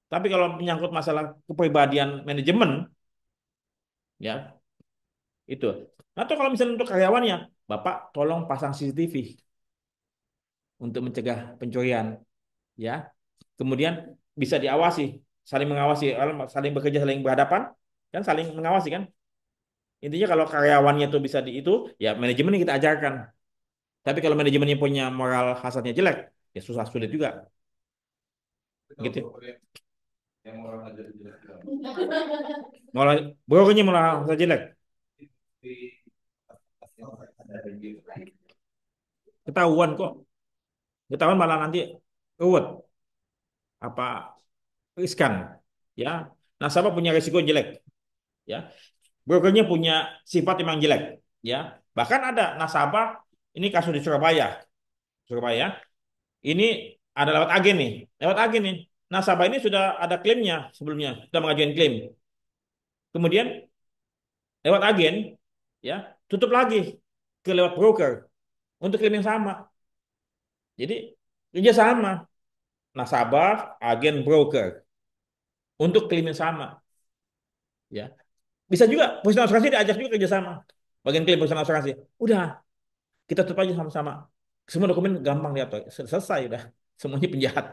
Tapi kalau menyangkut masalah kepribadian manajemen, ya itu. Atau kalau misalnya untuk karyawannya, Bapak tolong pasang CCTV untuk mencegah pencurian, ya. Kemudian bisa diawasi, saling mengawasi, kalau saling bekerja, saling berhadapan, kan saling mengawasi kan. Intinya kalau karyawannya itu bisa di itu, ya manajemen yang kita ajarkan. Tapi kalau manajemennya punya moral hazardnya jelek, ya susah sulit juga. Gitu. Yang orang aja jelas. Moral, brokernya moral hazard jelek. Ketahuan kok. Ketahuan malah nanti ruwet. Apa riskan. Ya. Nasabah punya risiko jelek. Ya. Brokernya punya sifat memang jelek. Ya. Bahkan ada nasabah, ini kasus di Surabaya. Surabaya. Ini ada lewat agen nih. Lewat agen nih. Nasabah ini sudah ada klaimnya sebelumnya. Sudah mengajukan klaim. Kemudian lewat agen, ya tutup lagi ke lewat broker untuk klaim yang sama. Jadi kerja sama nasabah, agen, broker untuk klaim yang sama. Ya bisa juga perusahaan asuransi diajak juga kerja sama. Bagian klaim perusahaan asuransi. Udah kita tutup aja sama-sama. Semua dokumen gampang lihat, selesai udah. Semuanya penjahat.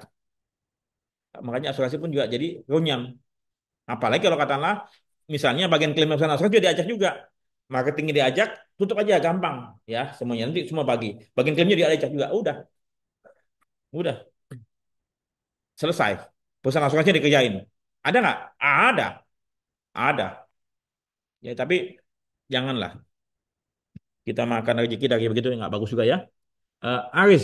Makanya asuransi pun juga jadi runyam. Apalagi kalau katakanlah misalnya bagian klaim perusahaan asuransi juga diajak juga. Marketingnya diajak, tutup aja gampang ya semuanya nanti semua bagi. Bagian klaimnya diajak juga, udah selesai. Perusahaan asuransi dikerjain. Ada nggak? Ada. Ya tapi janganlah. kita makan rezeki dari begitu nggak bagus juga ya. Aris,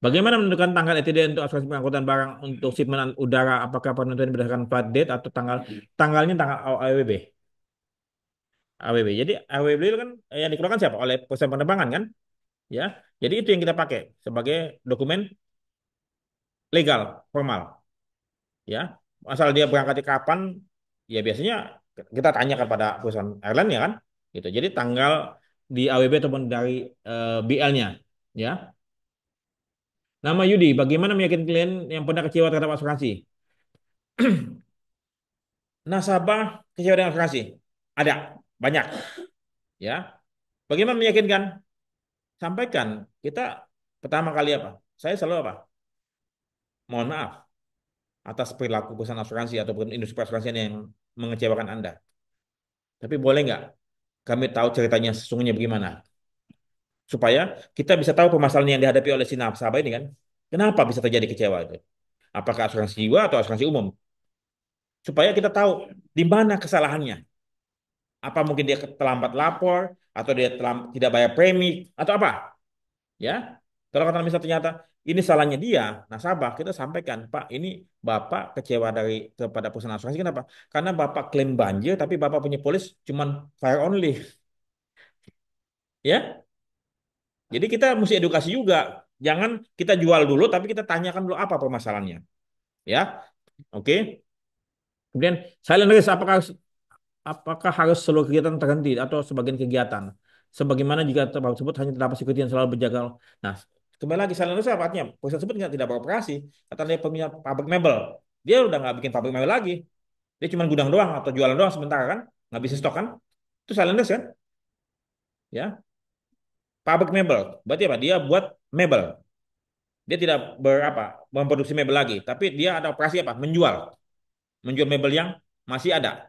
bagaimana menentukan tanggal ETD untuk asuransi pengangkutan barang untuk shipment udara? Apakah penentuan berdasarkan flight date atau tanggalnya tanggal AWB? AWB. Jadi AWB itu kan yang dikeluarkan siapa? Oleh perusahaan penerbangan kan? Ya. Jadi itu yang kita pakai sebagai dokumen legal formal. Ya. Asal dia berangkatnya kapan? Ya biasanya kita tanyakan pada perusahaan airline ya kan? Gitu. Jadi tanggal di AWB ataupun dari BL-nya. Ya. Nama Yudi, bagaimana meyakinkan klien yang pernah kecewa terhadap asuransi? Nasabah kecewa dengan asuransi? Ada, banyak. Ya, bagaimana meyakinkan? Sampaikan. Kita pertama kali apa? Saya selalu apa? Mohon maaf atas perilaku perusahaan asuransi ataupun industri asuransian yang mengecewakan Anda. Tapi boleh nggak kami tahu ceritanya sesungguhnya bagaimana? Supaya kita bisa tahu permasalahan yang dihadapi oleh si nasabah ini kan. Kenapa bisa terjadi kecewa itu? Apakah asuransi jiwa atau asuransi umum? Supaya kita tahu di mana kesalahannya. Apa mungkin dia terlambat lapor atau dia tidak bayar premi atau apa? Ya, kalau kata misal ternyata ini salahnya dia, nasabah, kita sampaikan, Pak, ini Bapak kecewa kepada perusahaan asuransi kenapa? Karena Bapak klaim banjir, tapi Bapak punya polis cuman fire only, ya. Jadi kita mesti edukasi juga. Jangan kita jual dulu, tapi kita tanyakan dulu apa permasalahannya, ya. Oke. Kemudian silent risk, apakah harus seluruh kegiatan terhenti atau sebagian kegiatan? Sebagaimana jika tempat tersebut hanya terdapat security yang selalu berjaga. Nah, kembali lagi silent risk apa artinya? Perusahaan tersebut tidak beroperasi. Kata dia punya pabrik mebel. Dia udah nggak bikin pabrik mebel lagi. Dia cuma gudang doang atau jualan doang sementara kan? Nggak bisa stok kan? Itu silent risk kan? Ya, pabrik mebel. Berarti apa? Dia buat mebel. Dia tidak memproduksi mebel lagi. Tapi dia ada operasi apa? Menjual mebel yang masih ada.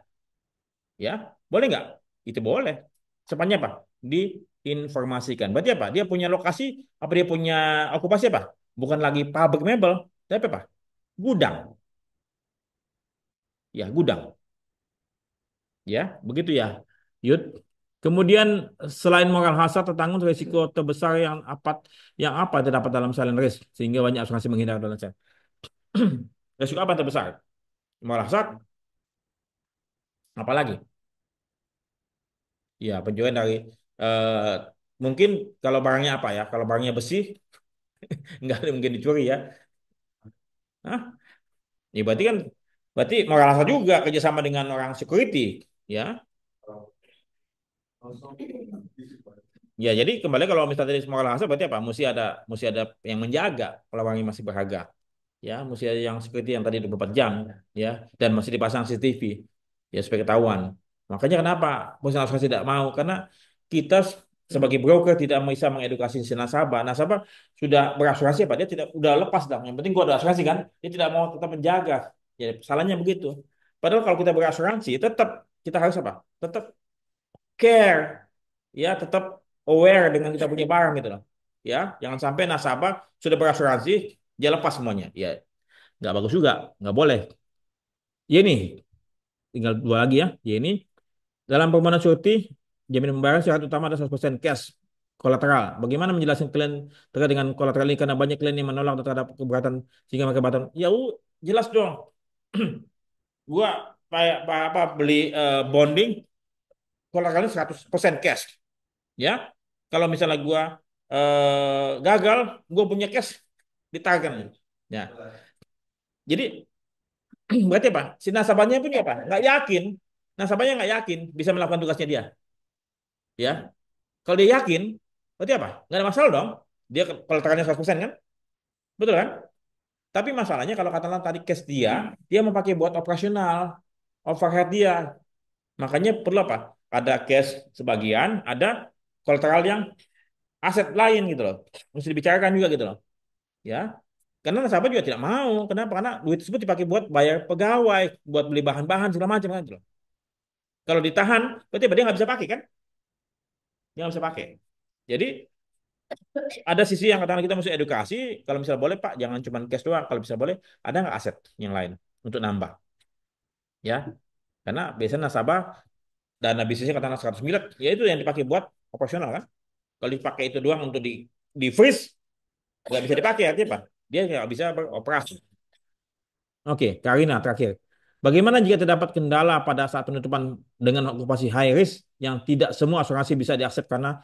Ya, boleh nggak? Itu boleh. Sepanjang apa? Diinformasikan. Berarti apa? Dia punya lokasi, apa dia punya okupasi apa? Bukan lagi pabrik mebel, tapi apa? Gudang. Ya, gudang. Ya, begitu ya. Yud. Kemudian selain moral hazard, tertanggung risiko terbesar yang apa terdapat dalam silent risk sehingga banyak asuransi menghindar dalam silent. Risiko apa yang terbesar? Moral hazard, apalagi? Ya, penjualan dari eh, mungkin kalau barangnya apa ya? Kalau barangnya besi, nggak ada mungkin dicuri ya. Hah? Ya berarti moral hazard juga kerjasama dengan orang security, ya. Ya, jadi kembali kalau misalnya dari moral hazard berarti apa? Mesti ada yang menjaga kalau barangnya masih berharga. Ya, mesti ada yang seperti yang tadi 24 jam ya dan masih dipasang CCTV ya supaya ketahuan. Makanya kenapa perusahaan asuransi tidak mau? Karena kita sebagai broker tidak bisa mengedukasi si nasabah. Nasabah sudah berasuransi apa? Dia tidak udah lepas dah. Yang penting gua ada asuransi kan. Dia tidak mau tetap menjaga. Ya, salahnya begitu. Padahal kalau kita berasuransi tetap kita harus apa? Tetap care ya, tetap aware dengan kita punya barang gitu loh. Ya, jangan sampai nasabah sudah berasuransi dia lepas semuanya. Ya, nggak bagus juga, nggak boleh. Ya ini, tinggal dua lagi ya. Ya ini, dalam permohonan surety, jaminan pembayaran syarat utama ada 100% cash kolateral. Bagaimana menjelaskan klien terkait dengan kolateral ini karena banyak klien yang menolak atau terhadap keberatan sehingga mereka batal. Ya, jelas dong. Gua kayak apa beli bonding kolateralnya 100% cash. Ya, kalau misalnya gua gagal, gua punya cash ditarik. Ya, jadi berarti apa? Si nasabahnya punya apa? Nggak yakin. Nasabahnya nggak yakin bisa melakukan tugasnya dia. Ya, kalau dia yakin, berarti apa? Nggak ada masalah dong. Dia kalau tekannya 100% kan? Betul kan? Tapi masalahnya kalau katakanlah tadi cash dia mau pakai buat operasional, overhead dia. Makanya perlu apa? Ada cash sebagian, ada kolateral yang aset lain gitu loh. Mesti dibicarakan juga gitu loh. Ya, karena nasabah juga tidak mau. Kenapa? Karena duit tersebut dipakai buat bayar pegawai, buat beli bahan-bahan segala macam kan gitu loh. Kalau ditahan, berarti dia nggak bisa pakai kan? Dia nggak bisa pakai. Jadi ada sisi yang katakan kita mesti edukasi. Kalau misalnya boleh Pak, jangan cuma cash doang. Kalau bisa boleh, ada nggak aset yang lain untuk nambah? Ya, karena biasanya nasabah dana bisnisnya katakanlah 100 miliar, ya itu yang dipakai buat operasional kan. Kalau dipakai itu doang untuk di freeze, nggak bisa dipakai, artinya apa? Dia nggak bisa beroperasi. Oke, Karina terakhir. Bagaimana jika terdapat kendala pada saat penutupan dengan okupasi high risk yang tidak semua asuransi bisa diakses karena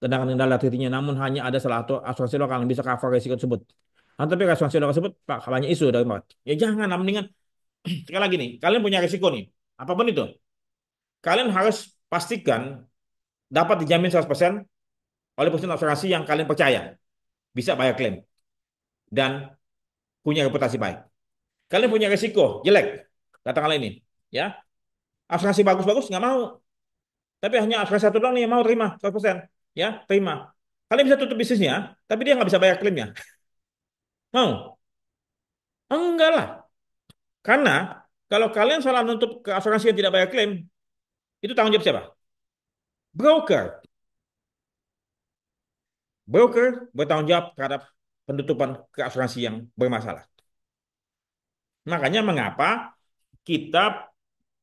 kendala titiknya, namun hanya ada salah satu asuransi lokal yang bisa cover risiko tersebut. Nah, tapi asuransi lokal tersebut Pak, banyak isu dari Maret. Ya jangan, mendingan sekali lagi nih, kalian punya risiko nih, apapun itu, kalian harus pastikan dapat dijamin 100% oleh perusahaan asuransi yang kalian percaya bisa bayar klaim dan punya reputasi baik. Kalian punya risiko jelek, katakanlah ini, ya asuransi bagus-bagus nggak mau, tapi hanya asuransi satu doang nih yang mau terima 100%, ya terima. Kalian bisa tutup bisnisnya, tapi dia nggak bisa bayar klaimnya. Mau? Enggak lah. Karena kalau kalian salah nutup ke asuransi yang tidak bayar klaim, itu tanggung jawab siapa? Broker. Broker bertanggung jawab terhadap penutupan ke asuransi yang bermasalah. Makanya mengapa kita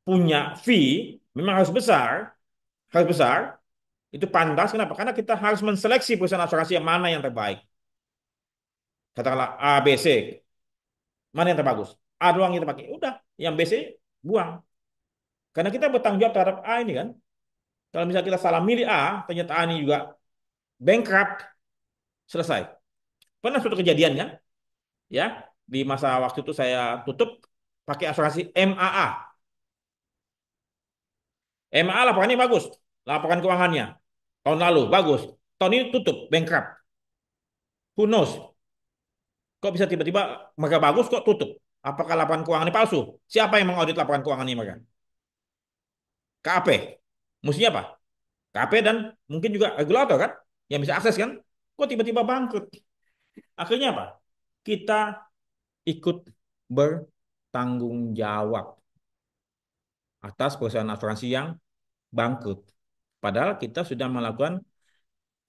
punya fee memang harus besar, itu pantas. Kenapa? Karena kita harus menseleksi perusahaan asuransi yang mana yang terbaik. Katakanlah A, B, C, mana yang terbagus? A doang kita pakai. Udah, yang B, C buang. Karena kita bertanggung jawab terhadap A ini kan. Kalau misalnya kita salah milih A, ternyata A ini juga bankrupt, selesai. Pernah suatu kejadian kan? Ya, di masa waktu itu saya tutup pakai asuransi MAA. MAA laporannya bagus, laporan keuangannya tahun lalu bagus, tahun ini tutup bankrupt. Who knows? Kok bisa tiba-tiba mereka bagus kok tutup? Apakah laporan keuangannya palsu? Siapa yang mengaudit laporan keuangannya mereka? KAP. Mestinya apa? KAP dan mungkin juga regulator kan yang bisa akses kan? Kok tiba-tiba bangkrut? Akhirnya apa? Kita ikut bertanggung jawab atas perusahaan asuransi yang bangkrut. Padahal kita sudah melakukan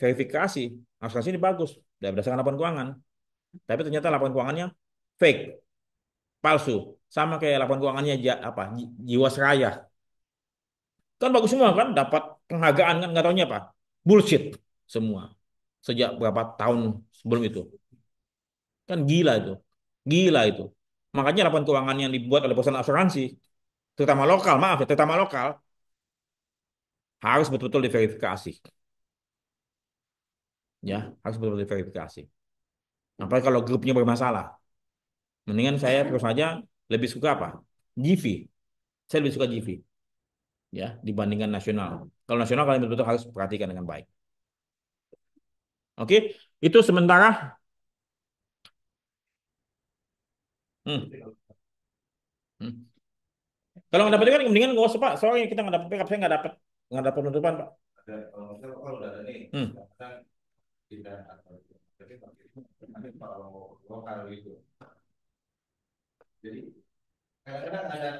verifikasi asuransi ini bagus dari berdasarkan laporan keuangan. Tapi ternyata laporan keuangannya fake, palsu. Sama kayak laporan keuangannya Jiwasraya. Kan bagus semua kan, dapat penghargaan kan, nggak tahunya apa? Bullshit semua. Sejak berapa tahun sebelum itu. Kan gila itu. Gila itu. Makanya laporan keuangan yang dibuat oleh perusahaan asuransi, terutama lokal, maaf ya, terutama lokal, harus betul-betul diverifikasi. Ya, harus betul-betul diverifikasi. Apalagi kalau grupnya bermasalah. Mendingan saya terus saja lebih suka apa? GV. Saya lebih suka GV. Ya, dibandingkan nasional. Kalau nasional kalian betul-betul harus perhatikan dengan baik. Oke, itu sementara. Hmm. Hmm. Kalau nggak dapat kan mendingan nggak usah Pak. Soalnya kita nggak dapat backup, saya nggak dapat penutupan Pak. Ada kalau udah ada nih, Hmm. kan kita jadi nanti kalau lokal itu. Jadi kadang-kadang ada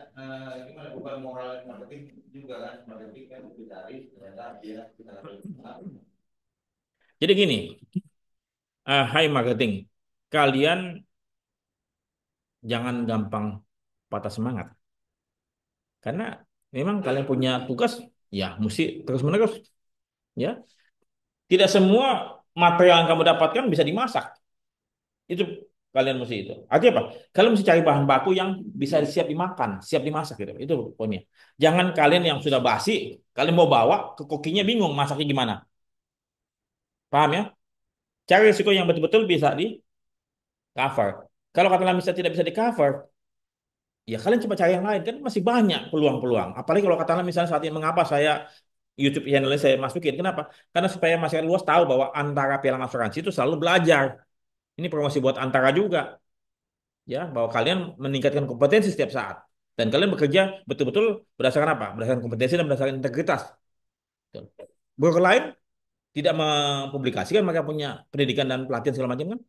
gimana bukan moral marketing juga kan, marketing kan dicari ternyata dia kita Jadi gini, hai marketing, kalian jangan gampang patah semangat. Karena memang kalian punya tugas, ya mesti terus-menerus. Ya, tidak semua material yang kamu dapatkan bisa dimasak. Itu kalian mesti itu. Artinya apa? Kalian mesti cari bahan baku yang bisa siap dimakan, siap dimasak gitu. Itu poinnya. Jangan kalian yang sudah basi, kalian mau bawa ke kokinya bingung masaknya gimana. Paham ya? Cari risiko yang betul-betul bisa di cover. Kalau katakanlah misalnya tidak bisa di cover, ya kalian coba cari yang lain kan masih banyak peluang-peluang. Apalagi kalau katakanlah misalnya saat ini mengapa saya YouTube channel saya masukin. Kenapa? Karena supaya masyarakat luas tahu bahwa antara pilar asuransi itu selalu belajar. Ini promosi buat antara juga. Ya, bahwa kalian meningkatkan kompetensi setiap saat. Dan kalian bekerja betul-betul berdasarkan apa? Berdasarkan kompetensi dan berdasarkan integritas. Betul. Broker lain tidak mempublikasikan mereka punya pendidikan dan pelatihan segala macam kan?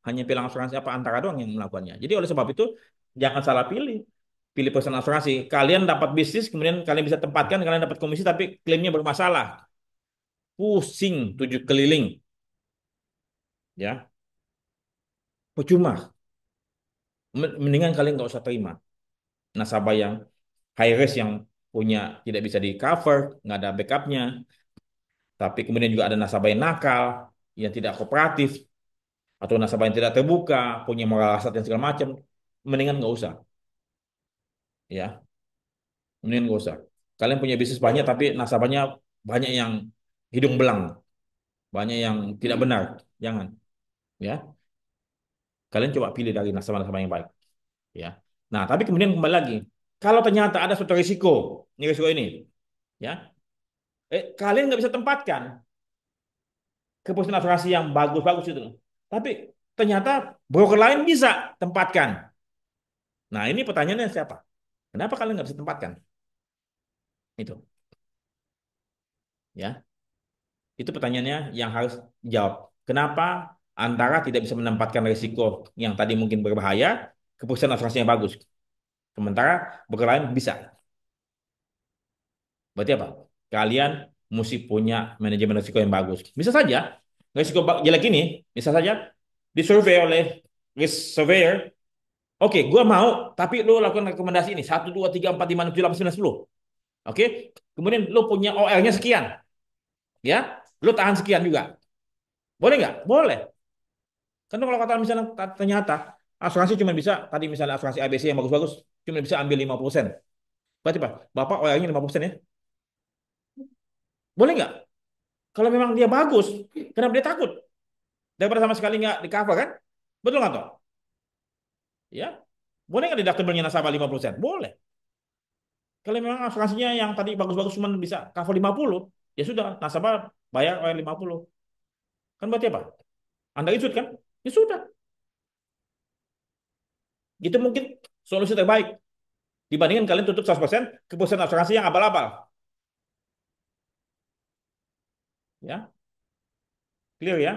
Hanya pilar asuransi apa antara doang yang melakukannya. Jadi oleh sebab itu jangan salah pilih. Pilih perusahaan asuransi. Kalian dapat bisnis, kemudian kalian bisa tempatkan, kalian dapat komisi tapi klaimnya bermasalah. Pusing tujuh keliling. Ya, percuma. Mendingan kalian nggak usah terima nasabah yang high risk yang punya tidak bisa di cover, nggak ada backupnya. Tapi kemudian juga ada nasabah yang nakal, yang tidak kooperatif, atau nasabah yang tidak terbuka, punya moral hasad dan segala macam. Mendingan nggak usah, ya. Mendingan nggak usah. Kalian punya bisnis banyak, tapi nasabahnya banyak yang hidung belang, banyak yang tidak benar. Jangan, ya. Kalian coba pilih dari nasabah-nasabah yang baik, ya. Nah, tapi kemudian kembali lagi, kalau ternyata ada suatu risiko, ini, ya, kalian nggak bisa tempatkan ke perusahaan asuransi yang bagus-bagus itu. Tapi ternyata broker lain bisa tempatkan. Nah, ini pertanyaannya siapa? Kenapa kalian nggak bisa tempatkan? Itu, ya. Itu pertanyaannya yang harus dijawab. Kenapa antara tidak bisa menempatkan risiko yang tadi mungkin berbahaya ke perusahaan asuransi yang bagus, sementara broker lain bisa? Berarti apa? Kalian mesti punya manajemen risiko yang bagus. Bisa saja risiko jelek ini, bisa saja disurvei oleh risk surveyor. Oke, gua mau, tapi lo lakukan rekomendasi ini 1, 2, 3, 4, 5, 6, 7, 8, 9, 10. Oke, kemudian lo punya OR-nya sekian, ya, lo tahan sekian juga. Boleh nggak? Boleh. Karena kalau kata misalnya ternyata asuransi cuma bisa, tadi misalnya asuransi ABC yang bagus-bagus, cuma bisa ambil 50%. Berarti Pak, Bapak OR-nya 50% ya? Boleh nggak? Kalau memang dia bagus, kenapa dia takut? Daripada sama sekali nggak di cover kan? Betul nggak toh? Ya, boleh nggak deductible-nya nasabah 50%? Boleh. Kalau memang asuransinya yang tadi bagus-bagus cuma bisa cover 50, ya sudah, nasabah bayar OR 50. Kan berarti apa? Anda isut kan? Ya sudah. Itu mungkin solusi terbaik dibandingkan kalian tutup 100% ke perusahaan asuransi yang abal-abal. Ya, clear ya?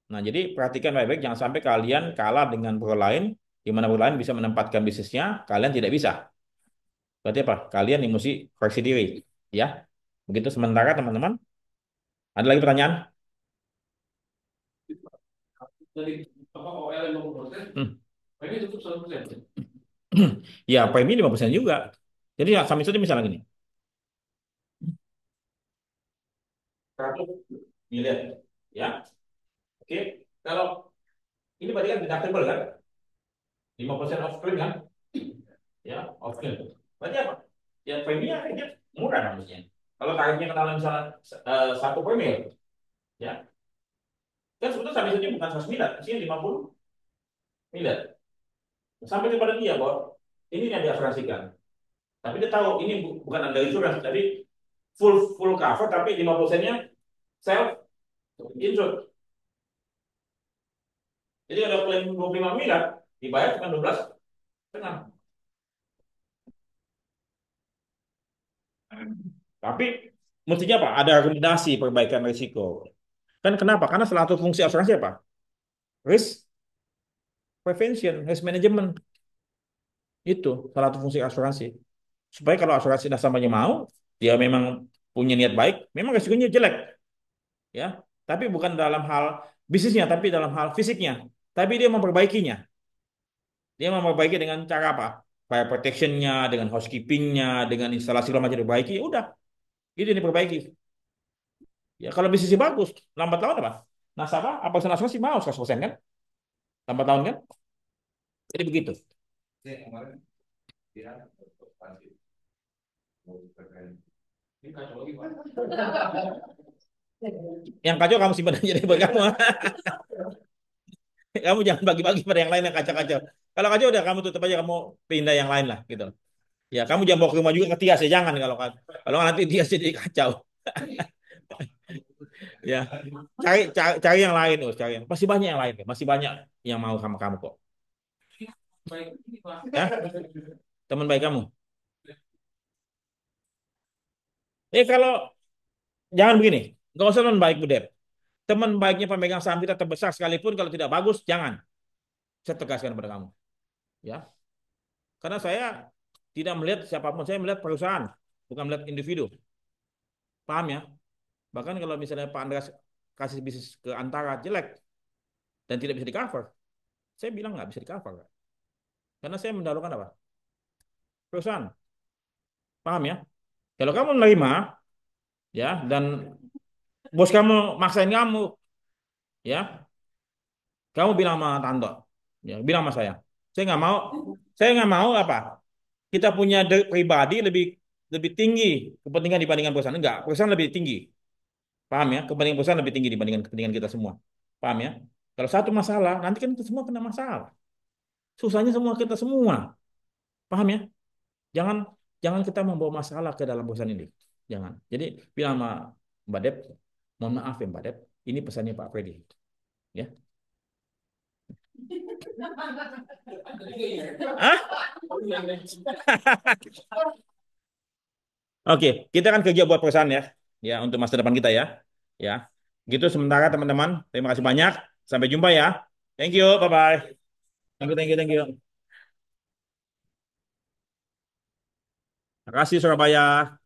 Nah, jadi perhatikan baik-baik jangan sampai kalian kalah dengan broker lain di mana broker lain bisa menempatkan bisnisnya, kalian tidak bisa. Berarti apa? Kalian yang mesti koreksi diri, ya. Begitu sementara teman-teman. Ada lagi pertanyaan? Dari apa OL 50%, Hmm. ini tutup 100%. Ya, premi 5% juga. Jadi ya, sama itu misalnya gini. 100 miliar, ya. Oke. Kalau ini berarti kan deductible kan? 5% off claim kan? Ya, off claim. Berarti apa? Ya preminya kayaknya murah harusnya. Kalau tarifnya kenal misalnya 1 premi, ya. Kan sebetulnya sampai sini bukan 100 miliar, sini 50 miliar. Sampai kepada dia bahwa ini yang diasuransikan. Tapi dia tahu ini bukan under insurance, tapi full full cover, tapi 50%-nya self insured. Jadi ada klaim 25 miliar, dibayar cuma 12,5. Tapi mestinya apa? Ada rekomendasi perbaikan risiko. Kan kenapa? Karena salah satu fungsi asuransi apa? Risk prevention, risk management. Itu salah satu fungsi asuransi. Supaya kalau asuransi nasabahnya mau, dia memang punya niat baik, memang risikonya jelek, ya. Tapi bukan dalam hal bisnisnya, tapi dalam hal fisiknya. Tapi dia memperbaikinya. Dia memperbaiki dengan cara apa? Fire protection-nya, dengan housekeeping-nya, dengan instalasi segala macam diperbaiki, ya udah, itu yang diperbaiki. Ya kalau bisnisnya bagus, lambat laun apa? Nasabah, apa asuransi mau 100% kan? Lambat laun kan? Jadi begitu. Kemarin dia pasti mau terkait. Ini kacau lagi Pak. Yang kacau kamu simpan aja deh buat kamu. Kamu jangan bagi-bagi pada yang lain yang kacau-kacau. Kalau kacau udah kamu tutup aja, kamu pindah yang lain lah gitu. Ya kamu jangan bawa ke rumah juga ke Tias ya, jangan kalau nanti Tias jadi kacau. Ya cari yang lain, cari yang masih banyak yang lain, masih banyak yang mau sama kamu kok. Baik, ini Pak. Ya, teman baik kamu. Kalau jangan begini, nggak usah teman baik Budep. Teman baiknya pemegang saham kita terbesar sekalipun kalau tidak bagus, jangan. Saya tegaskan kepada kamu. Ya, karena saya tidak melihat siapapun, saya melihat perusahaan, bukan melihat individu. Paham ya? Bahkan kalau misalnya Pak Andreas kasih bisnis ke Antara jelek dan tidak bisa di cover, saya bilang nggak bisa di cover. Karena saya mendahulukan apa? Perusahaan. Paham ya? Kalau kamu menerima, ya, dan bos kamu maksain kamu, ya, kamu bilang sama tante, ya, bilang sama saya nggak mau, apa? Kita punya pribadi lebih lebih tinggi kepentingan dibandingkan perusahaan. Enggak, perusahaan lebih tinggi. Paham ya? Kepentingan perusahaan lebih tinggi dibandingkan kepentingan kita semua. Paham ya? Kalau satu masalah, nanti kan kita semua kena masalah. Susahnya semua kita semua. Paham ya? Jangan jangan kita membawa masalah ke dalam perusahaan ini. Jangan. Jadi bilang sama Mbak Dep, mohon maaf ya Mbak Dep, ini pesannya Pak Freddy. Ya. Hah? Oke, kita kan kerja buat perusahaan ya. Ya, untuk masa depan kita ya. Ya. Gitu sementara teman-teman. Terima kasih banyak. Sampai jumpa ya. Thank you. Bye-bye. Thank you, thank you, thank you. Terima kasih Surabaya.